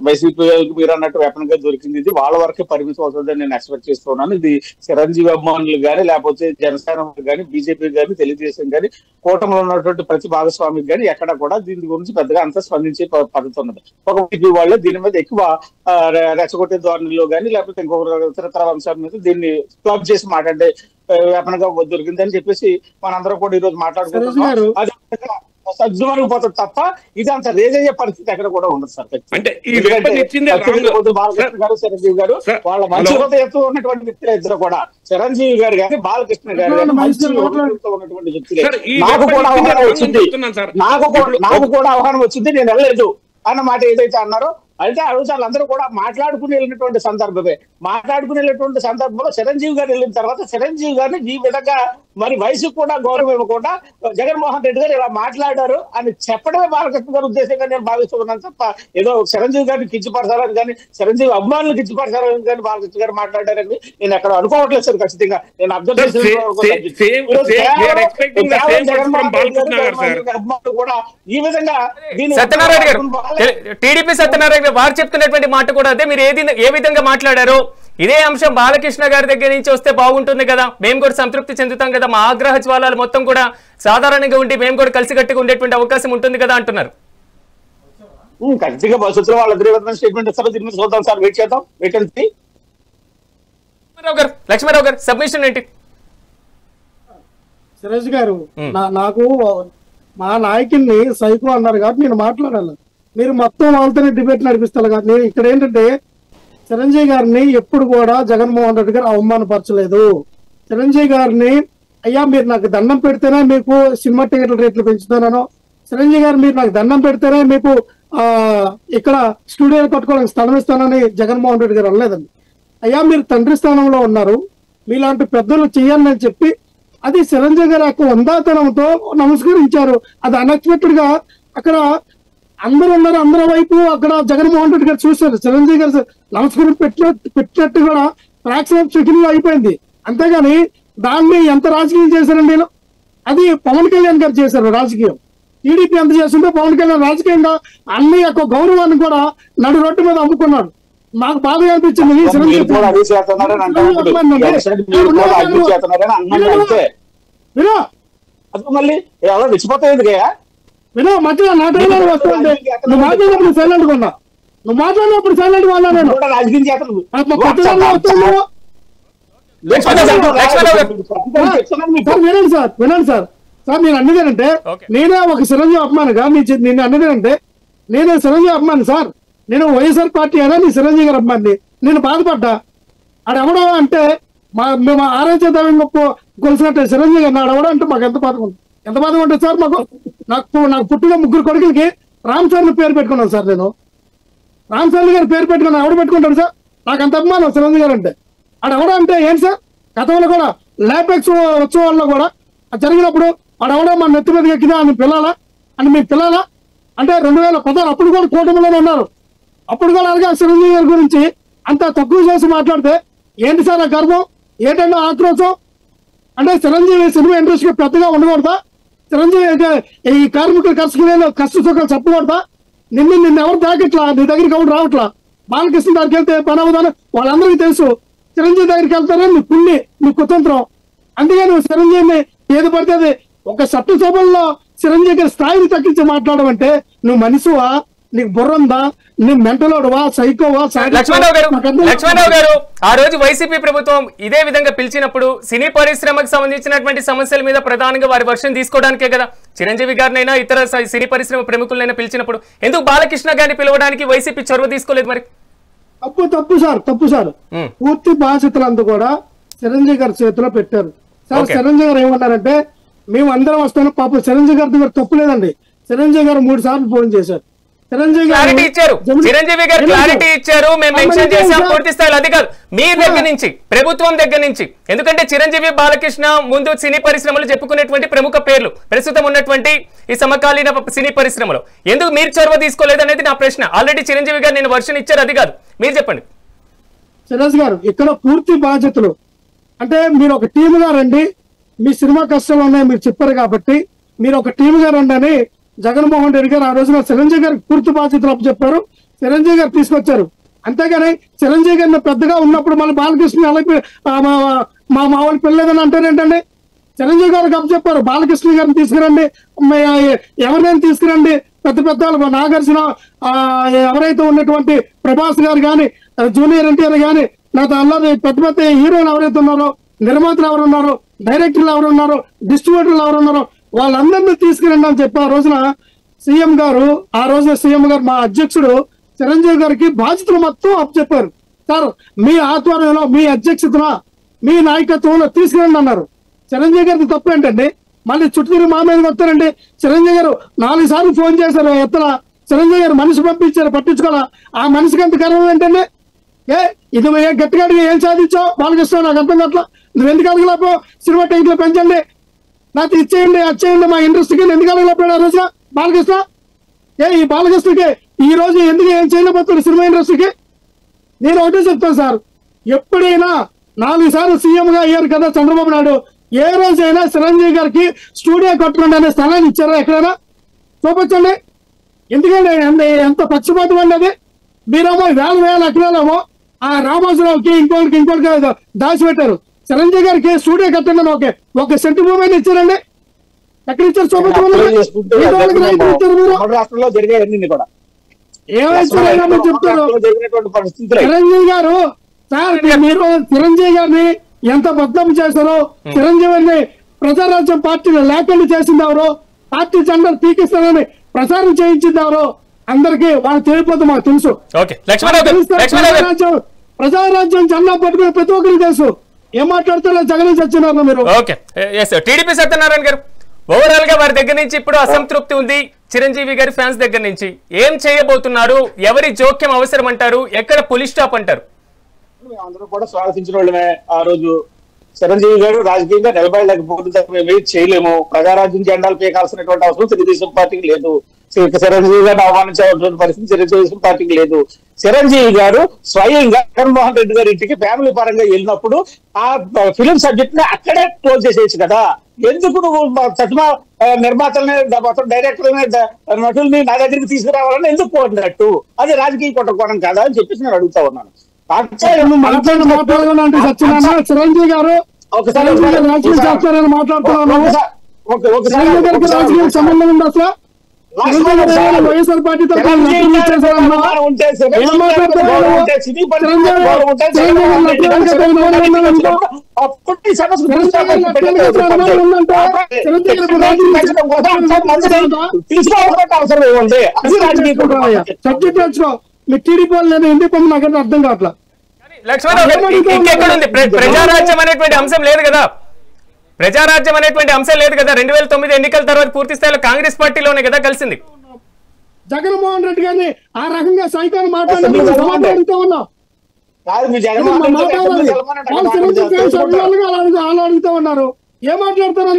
వైసీపీ మీరు అన్నట్టు వెపన్ గా దొరికింది. ఇది వాళ్ళ వరకే పరిమితం అవుతుందని నేను ఎక్స్పెక్ట్ చేస్తున్నాను. ఇది చిరంజీవి అభిమానులు కానీ, లేకపోతే జనసేన కానీ, బీజేపీ కానీ, తెలుగుదేశం కానీ, కూటమిలో ఉన్నటువంటి ప్రతి భాగస్వామికి కానీ ఎక్కడ కూడా దీని గురించి పెద్దగా అంతా స్పందించే పద్ధతి ఉన్నది. ఒక వైసీపీ వాళ్ళే దీని మీద ఎక్కువ రెచ్చగొట్టే ధోరణిలో కానీ, లేకపోతే ఇంకొక ఇతర అంశాల మీద దీన్ని క్లబ్ చేసి మాట్లాడే వెపన్ గా దొరికిందని చెప్పేసి మనందరం కూడా ఈ రోజు మాట్లాడుకుంటున్నాం. అదే సజ్జమరిగిపోతుంది తప్ప ఇది అంత రేజ్ అయ్యే పరిస్థితి ఎక్కడ కూడా ఉండదు సార్. బాలకృష్ణ గారు, చిరంజీవి గారు వాళ్ళ మంచి హృదయంతో ఉన్నటువంటి వ్యక్తులు ఇద్దరు కూడా, చిరంజీవి గారు కానీ బాలకృష్ణ గారు కానీ మంచి హృదయంతో ఉన్నటువంటి వ్యక్తులే. నాకు కూడా అవగాహన వచ్చింది, నేను వెళ్ళలేదు అన్న మాట ఏదైతే అన్నారో అయితే ఆ రోజు వాళ్ళందరూ కూడా మాట్లాడుకుని వెళ్ళినటువంటి సందర్భమే. మాట్లాడుకుని వెళ్ళినటువంటి సందర్భంలో చిరంజీవి గారు వెళ్ళిన తర్వాత చిరంజీవి గారిని ఈ విధంగా మరి వయసుకు కూడా గౌరవం ఇవ్వకుండా జగన్మోహన్ రెడ్డి గారు ఇలా మాట్లాడారు అని చెప్పడమే బాలకృష్ణ గారి ఉద్దేశంగా నేను భావిస్తున్నాను తప్ప ఏదో చిరంజీవి గారిని కించపరచాలని కానీ, చిరంజీవి అభిమానులు కించపరచాలని కానీ బాలకృష్ణ గారు మాట్లాడారని నేను ఎక్కడ అనుకోవట్లేదు సార్. ఖచ్చితంగా నేను అబ్జర్వ్ చేసిన అభిమానులు కూడా ఈ విధంగా సత్యనారాయణ గారు, టీడీపీ సత్యనారాయణ గారు వారు చెప్తున్నటువంటి మాట కూడా అదే. మీరు ఏ విధంగా మాట్లాడారో ఇదే అంశం బాలకృష్ణ గారి దగ్గర నుంచి వస్తే బాగుంటుంది కదా, మేము కూడా సంతృప్తి చెందుతాం కదా, మా ఆగ్రహ జ్వాలాలు మొత్తం కూడా సాధారణంగా ఉండి మేము కూడా కలిసికట్టుగా ఉండేటువంటి అవకాశం ఉంటుంది కదా అంటున్నారు. ఖచ్చితంగా భవిష్యత్తులో వాళ్ళ స్టేట్మెంట్ ఇస్తారో దీని మీద చూద్దాం సార్. వెయిట్ చేద్దాం, వెయిట్ అండ్ సీ. లక్ష్మణరావు గారు సబ్మిషన్ ఏంటి? సురేష్ గారు, నాకు మా నాయకుడిని సైకో అన్నారు కాబట్టి నేను మాట్లాడాలి. మీరు మొత్తం వాళ్ళతోనే డిబేట్ నడిపిస్తారు కాబట్టి నేను ఇక్కడ ఏంటంటే చిరంజీవి గారిని ఎప్పుడు కూడా జగన్మోహన్ రెడ్డి గారు అవమానపరచలేదు. చిరంజీవి గారిని అయ్యా మీరు నాకు దండం పెడితేనే మీకు సినిమా టికెట్ల రేట్లు పెంచుతానో, చిరంజీవి గారు మీరు నాకు దండం పెడితేనే మీకు ఇక్కడ స్టూడియోలు కట్టుకోవడానికి స్థలం ఇస్తానని జగన్మోహన్ రెడ్డి గారు అనలేదండి. అయ్యా మీరు తండ్రి స్థానంలో ఉన్నారు, మీలాంటి పెద్దలు చెయ్యాలని చెప్పి అది చిరంజీవి గారి యొక్క వందాతనంతో నమస్కరించారు. అది అన్ఎక్స్పెక్టెడ్ గా అక్కడ అందరూ ఉన్నారు, అందరి వైపు అక్కడ జగన్మోహన్ రెడ్డి గారు చూశారు. చిరంజీవి గారు నమస్కారం పెట్టినట్టు కూడా ఫ్రాక్షన్ ఆఫ్ సెకండ్ అయిపోయింది. అంతేగాని దాన్ని ఎంత రాజకీయం చేశారండి నేను, అది పవన్ కళ్యాణ్ గారు చేశారు రాజకీయం. టీడీపీ ఎంత చేస్తుంటే పవన్ కళ్యాణ్ రాజకీయంగా అన్ని యొక్క గౌరవాన్ని కూడా నడు రోడ్డు మీద అమ్ముకున్నాడు. మాకు బాధగా అనిపించింది. మళ్ళీ ఎవరో విచ్చిపోతాయి వినో మధ్యలో నా టైంలో వస్తుంది. నువ్వు మాట్లాడినప్పుడు సైలెంట్ కొన్నా, నువ్వు మాట్లాడినప్పుడు సైలెంట్ కొన్నా. నేను వినండి సార్, వినండి సార్. సార్ నేను అన్నదేనంటే నేనే ఒక చిరంజీవి అభిమానిగా నేను అన్నదేనంటే నేనే చిరంజీవి అభిమాని సార్. నేను వైఎస్ఆర్ పార్టీ అయినా నీ చిరంజీవి గారు అభిమాని. నేను బాధపడ్డా. ఆడెవడో అంటే మేము ఆరోగ్య దవ్యంగా కొలిసినట్టే చిరంజీవి గారు ఆడెవడో అంటే మాకు ఎంత బాధగా ఉంటుంది. ఎంత బాధగా ఉంటుంది సార్. నాకు పుట్టిన 3 కొడుకులకి రామ్ చరణ్ పేరు పెట్టుకున్నాను సార్. నేను రామ్ చరణ్ గారి పేరు పెట్టుకున్నాను. ఎవడు పెట్టుకుంటాడు సార్? నాకు అంత అభిమానం చిరంజీవి గారు అంటే. ఆడెవడో అంటే ఏంటి సార్, గతంలో కూడా ల్యాపెక్స్ ఉత్సవాల్లో కూడా జరిగినప్పుడు ఆడెవడో మన నెత్తి మీద ఎక్కినా అని పిల్లాలా అని మీకు పిల్లాలా అంటే 2016 అప్పుడు కూడా కూటమిలోనే ఉన్నారు. అప్పుడు కూడా అలాగే చిరంజీవి గారి గురించి అంత తక్కువ చేసి మాట్లాడితే ఏంటి సార్ ఆ గర్వం, ఏంటంటే ఆక్రోశం? అంటే చిరంజీవి సినిమా ఇండస్ట్రీకి పెద్దగా ఉండకూడదా? చిరంజీవి ఈ కార్మికులు కష్ట సుఖాలు చెప్పకూడదా? నిన్ను ఎవరు తాకిట్లా, నీ దగ్గరికి ఎవరు రావట్లా. బాలకృష్ణ దగ్గరికి వెళ్తే పని అవుతాను వాళ్ళందరికీ తెలుసు. చిరంజీవి దగ్గరికి వెళ్తారని నీ పుణ్యం, నీ కుతంత్రం. అందుకే నువ్వు చిరంజీవిని ఏది పడితే అది ఒక చట్టసభల్లో చిరంజీవి గారి స్థాయిని తగ్గించి మాట్లాడమంటే నువ్వు మనిషివా, నీకు బుర్రందా, నీ మెంటలోడువా, సైకోవా? లక్ష్మణరావు గారు, ఆ రోజు వైసీపీ ప్రభుత్వం ఇదే విధంగా పిలిచినప్పుడు సినీ పరిశ్రమకు సంబంధించినటువంటి సమస్యల మీద ప్రధానంగా వారి వర్షం తీసుకోవడానికే కదా చిరంజీవి గారినైనా ఇతర సినీ పరిశ్రమ ప్రముఖులైనా పిలిచినప్పుడు ఎందుకు బాలకృష్ణ గారిని పిలవడానికి వైసీపీ చొరవ తీసుకోలేదు? మరి తప్పు సార్. పూర్తి బాధ్యతలంతా కూడా చిరంజీవి గారి చేతిలో పెట్టారు సార్. చిరంజీవి గారు ఏమన్నారంటే మేము అందరం వస్తాను. పాప చిరంజీవి గారి దగ్గర తప్పు లేదండి. చిరంజీవి గారు 3 సార్లు ఫోన్ చేశారు. చిరంజీవి గారు క్లారిటీ ఇచ్చారు. మేము మెన్షన్ చేసాం పూర్తి స్థాయిలో. అది కాదు మీ దగ్గర నుంచి, ప్రభుత్వం దగ్గర నుంచి. ఎందుకంటే చిరంజీవి, బాలకృష్ణ ముందు సినీ పరిశ్రమలు చెప్పుకునేటువంటి ప్రముఖ పేర్లు ప్రస్తుతం ఉన్నటువంటి ఈ సమకాలీన సినీ పరిశ్రమలో ఎందుకు మీరు చొరవ తీసుకోలేదు అనేది నా ప్రశ్న. ఆల్రెడీ చిరంజీవి గారు నేను వర్షన్ ఇచ్చారు. అది కాదు, మీరు చెప్పండి. సురేష్ గారు, ఇక్కడ పూర్తి బాధ్యతలు అంటే మీరు ఒక టీముగా రండి, మీ సినిమా కష్టాలు ఉన్నాయి మీరు చెప్పారు కాబట్టి మీరు ఒక టీముగా రండి అని జగన్మోహన్ రెడ్డి గారు ఆ రోజున చిరంజీవి గారికి పూర్తి బాధ్యతలు చెప్పారు. చిరంజీవి గారు తీసుకొచ్చారు. అంతేగాని చిరంజీవి గారిని పెద్దగా ఉన్నప్పుడు మళ్ళీ బాలకృష్ణ మా వాళ్ళు పిల్లలేదని అంటారేంటండి? చిరంజీవి గారు గప్ప చెప్పారు, బాలకృష్ణ గారిని తీసుకురండి, ఎవరినైనా తీసుకురండి, పెద్ద పెద్ద నాగార్జున, ఎవరైతే ఉన్నటువంటి ప్రభాస్ గారు కానీ, జూనియర్ ఎన్టీఆర్ కానీ, లేదా అల్లరి పెద్ద పెద్ద హీరోలు ఎవరైతే ఉన్నారో, నిర్మాతలు ఎవరు ఉన్నారో, డైరెక్టర్లు ఎవరు ఉన్నారో, డిస్ట్రిబ్యూటర్లు ఎవరు ఉన్నారో వాళ్ళందరినీ తీసుకురండి అని చెప్పి ఆ రోజున సీఎం గారు మా అధ్యక్షుడు చిరంజీవి గారికి బాధ్యతలు మొత్తం అప్పచెప్పారు. సార్ మీ ఆధ్వర్యంలో, మీ అధ్యక్షతన, మీ నాయకత్వంలో తీసుకురండి అన్నారు. చిరంజీవి గారికి తప్పు ఏంటండి? మళ్ళీ చుట్టూరు మా మీద వస్తారండి. చిరంజీవి గారు 4 సార్లు ఫోన్ చేశారు, ఎత్తల. చిరంజీవి గారు మనిషి పంపించారు, పట్టించుకోవాలా? ఆ మనిషికి అంత గర్వం ఏంటండి? ఇది గట్టిగా ఏం సాధించావు బాలకృష్ణ? నాకు అర్థం కావట్లా. నువ్వు ఎందుకు అడగలేపో? సినిమా టికెట్లు పెంచండి, నాకు ఇచ్చేయండి, వచ్చేయండి, మా ఇండస్ట్రీకి ఎందుకు అడగలేకపోయాడు ఆ రోజున బాలకృష్ణ? ఈ బాలకృష్ణకి ఈ రోజు ఎందుకు ఏం చేయలేకపోతాడు సినిమా ఇండస్ట్రీకి? నేను ఒకటే చెప్తాను సార్, ఎప్పుడైనా 4 సార్లు సీఎం గా అయ్యారు కదా చంద్రబాబు నాయుడు, ఏ రోజైనా చిరంజీవి గారికి స్టూడియో కట్టుకోండి అనే స్థలాన్ని ఇచ్చారా ఎక్కడైనా? చూపించండి. ఎందుకంటే ఎంత పక్షపాతం అండి అది. మీరేమో వేల ఎకరాలేమో ఆ రామోజీరావుకి ఇంకోటికి దాచిపెట్టారు. చిరంజీవి గారికి స్టూడియో కట్టండి ఒక సెంటు భూమి ఇచ్చారండి. ఎక్కడ ఇచ్చారు? చూపించమని రాష్ట్రంలో జరిగాయన్నీ కూడా ఏమైనా చెప్తారు చిరంజీవి గారు. సార్ మీరు చిరంజీవి గారిని ఎంత బద్నాం చేశారో, చిరంజీవిని ప్రజారాజ్యం పార్టీని లేకుండా చేసింది ఎవరో, పార్టీ జెండర్ పీకిస్తానని ప్రచారం చేయించింది ఎవరో అందరికి వాళ్ళకి తెలియపోతే మాకు తెలుసు. ప్రజారాజ్యం జెండా పట్టుకుని ప్రతి ఒక్కరికి తెలుసు. ఏం మాట్లాడతారో జగన్ చచ్చినారు మీరు. టీడీపీ సత్యనారాయణ గారు, ఓవరాల్ గా వారి దగ్గర నుంచి ఇప్పుడు అసంతృప్తి ఉంది. చిరంజీవి గారి ఫ్యాన్స్ దగ్గర నుంచి ఏం చేయబోతున్నారు? ఎవరి జోక్యం అవసరం అంటారు? ఎక్కడ పులి స్టాప్ అంటారు? అందరూ కూడా స్వాగతించిన వాళ్ళమే. ఆ రోజు చిరంజీవి గారు రాజకీయంగా నిలబడలేకపోతే మేము చేయలేము. ప్రజారాజ్యం జెండాలు పీకాల్సినటువంటి అవసరం తెలుగుదేశం పార్టీకి లేదు. చిరంజీవి గారిని అవమానించాల్సిన పరిస్థితి తెలుగుదేశం పార్టీకి లేదు. చిరంజీవి గారు స్వయంగా జగన్మోహన్ రెడ్డి గారి ఇంటికి ఫ్యామిలీ పరంగా వెళ్ళినప్పుడు ఆ ఫిలిం సబ్జెక్ట్ ని అక్కడే క్లోజ్ చేసేయచ్చు కదా. ఎందుకు నువ్వు సత్మా నిర్మాతల్ని, మొత్తం డైరెక్టర్ని, నటుల్ని నా దగ్గరికి తీసుకురావాలని ఎందుకు కోరినట్టు? అది రాజకీయ కుట్రకోణం కాదా అని చెప్పేసి నేను అడుగుతా ఉన్నాను. చిరంజీవి గారు రాజకీయం మాట్లాడుతున్నాను. సంబంధం ఉంది అసలు? వైఎస్ఆర్ పార్టీతో సబ్జెక్ట్ తెచ్చుకో. మీ టీడీపీ వాళ్ళు ఎందుకు నాకైతే అర్థం కావట్లా. ఇంకెక్కడుంది ప్రజారాజ్యం అనేటువంటి అంశం? లేదు కదా, ప్రజారాజ్యం అనేటువంటి అంశం లేదు కదా. 2009 ఎన్నికల తర్వాత పూర్తి స్థాయిలో కాంగ్రెస్ పార్టీలోనే కదా కలిసింది. జగన్మోహన్ రెడ్డి గారిని ఆ రకంగా సైతాన్ని మాట్లాడుతూ ఉన్నాం. అడుగుతూ ఉన్నారు. ఏం మాట్లాడుతారు?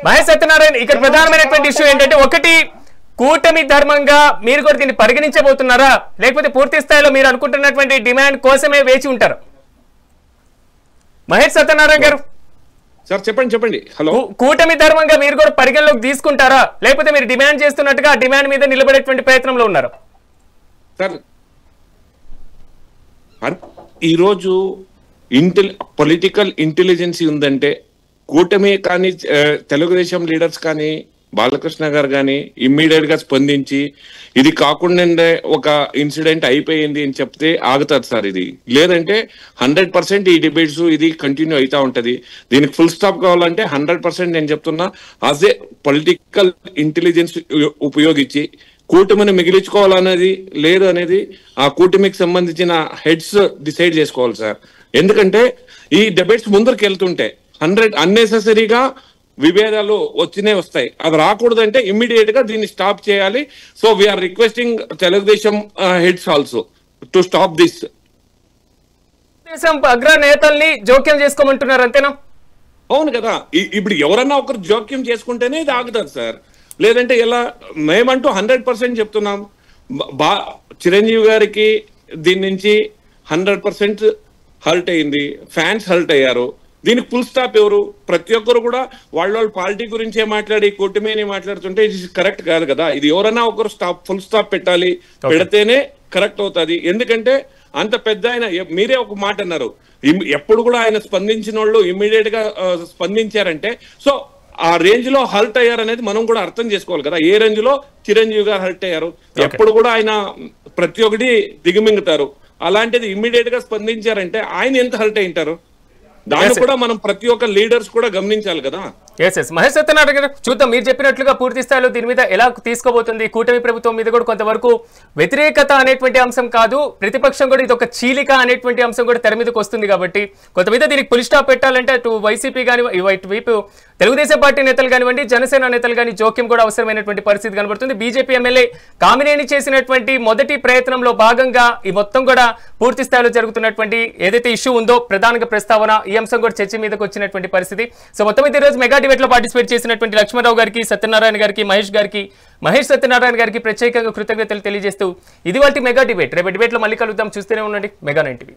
మహేష్ సత్యనారాయణ ఇక్కడ ప్రధానమైనటువంటి ఇష్యూ ఏంటంటే, ఒకటి కూటమి ధర్మంగా మీరు కూడా దీన్ని పరిగణించబోతున్నారా, లేకపోతే పూర్తి స్థాయిలో మీరు అనుకుంటున్నటువంటి డిమాండ్ కోసమే వేచి ఉంటారు? మహేష్ సత్యనారాయణ గారు సార్ చెప్పండి. హలో, కూటమి ధర్మంగా మీరు కూడా పరిగణలోకి తీసుకుంటారా, లేకపోతే మీరు డిమాండ్ చేస్తున్నట్టుగా ఆ డిమాండ్ మీద నిలబడేటువంటి ప్రయత్నంలో ఉన్నారు? సార్ ఈరోజు పొలిటికల్ ఇంటెలిజెన్సీ ఉందంటే కూటమి కానీ తెలుగుదేశం లీడర్స్ కానీ బాలకృష్ణ గారు కానీ ఇమ్మీడియట్ గా స్పందించి ఇది కాకుండా ఒక ఇన్సిడెంట్ అయిపోయింది అని చెప్తే ఆగుతారు సార్. ఇది లేదంటే 100% ఈ డిబేట్స్ ఇది కంటిన్యూ అవుతా ఉంటది. దీనికి ఫుల్ స్టాప్ కావాలంటే 100% నేను చెప్తున్నా, యాజ్ ఏ పొలిటికల్ ఇంటెలిజెన్స్ ఉపయోగించి కూటమిని మిగిలించుకోవాలనేది లేదు అనేది ఆ కూటమికి సంబంధించిన హెడ్స్ డిసైడ్ చేసుకోవాలి సార్. ఎందుకంటే ఈ డిబేట్స్ ముందరికి వెళ్తుంటే అన్నెసెసరీగా విభేదాలు వస్తాయి. అది రాకూడదంటే ఇమ్మీడియట్ గా దీన్ని స్టాప్ చేయాలి. So we're requesting Telugu Desam heads also to stop this. Telugu Desam అగ్ర నేతల్ని జోక్యం చేసుకోమంటున్నారు అంతేనా? అవును కదా. ఇప్పుడు ఎవరన్నా ఒకరు జోక్యం చేసుకుంటేనే ఇది ఆగుతారు సార్. లేదంటే ఇలా మేమంటూ 100% చెప్తున్నాం. చిరంజీవి గారికి దీని నుంచి 100% హర్ట్ అయింది, ఫ్యాన్స్ హర్ట్ అయ్యారు. దీనికి ఫుల్ స్టాప్ ఎవరు? ప్రతి ఒక్కరు కూడా వాళ్ళ పార్టీ గురించే మాట్లాడి కూటమిని మాట్లాడుతుంటే ఇది కరెక్ట్ కాదు కదా. ఇది ఎవరైనా ఒకరు ఫుల్ స్టాప్ పెట్టాలి, పెడితేనే కరెక్ట్ అవుతుంది. ఎందుకంటే అంత పెద్ద ఆయన, మీరే ఒక మాట అన్నారు, ఎప్పుడు కూడా ఆయన స్పందించిన వాళ్ళు ఇమ్మీడియట్ గా స్పందించారంటే, సో ఆ రేంజ్ లో హర్ట్ అయ్యారు అనేది మనం కూడా అర్థం చేసుకోవాలి కదా. ఏ రేంజ్ లో చిరంజీవి గారు హర్ట్ అయ్యారు, ఎప్పుడు కూడా ఆయన ప్రతి ఒక్కటి దిగమింగుతారు. అలాంటిది ఇమ్మీడియట్ గా స్పందించారంటే ఆయన ఎంత హర్ట్ అయి ఉంటారు? దాన్ని కూడా మనం ప్రతి ఒక్క లీడర్స్ కూడా గమనించాలి కదా. మహేష్ సత్యనారాయణ గారు, చూద్దాం మీరు చెప్పినట్లుగా పూర్తి స్థాయిలో దీని మీద ఎలా తీసుకోబోతుంది. కూటమి ప్రభుత్వం మీద కూడా కొంతవరకు వ్యతిరేకత అనేటువంటి అంశం కాదు, ప్రతిపక్షం కూడా ఇది ఒక చీలిక అనేటువంటి అంశం కూడా తెర మీదకి వస్తుంది. కాబట్టి కొంత మీద దీనికి పులి స్టాప్ పెట్టాలంటే అటు వైసీపీ కానీ ఇటువైపు తెలుగుదేశం పార్టీ నేతలు కానివ్వండి, జనసేన నేతలు కానీ జోక్యం కూడా అవసరమైనటువంటి పరిస్థితి కనబడుతుంది. బీజేపీ ఎమ్మెల్యే కామినేని చేసినటువంటి మొదటి ప్రయత్నంలో భాగంగా ఈ మొత్తం కూడా పూర్తి స్థాయిలో జరుగుతున్నటువంటి ఏదైతే ఇష్యూ ఉందో ప్రధానంగా ప్రస్తావన, ఈ అంశం కూడా చర్చ మీదకి వచ్చినటువంటి పరిస్థితి. సో మొత్తం మీద ఈ రోజు మెగా డిబేట్ లో పార్టిసిపేట్ చేసినటువంటి లక్ష్మణరావు గారికి, సత్యనారాయణ గారికి, మహేష్ సత్యనారాయణ గారికి ప్రత్యేకంగా కృతజ్ఞతలు తెలియజేస్తూ ఇది వాటి మెగా డిబేట్. రేపు డిబేట్ లో మళ్ళీ కలుద్దాం. చూస్తూనే ఉండండి మెగా 9 టీవీ.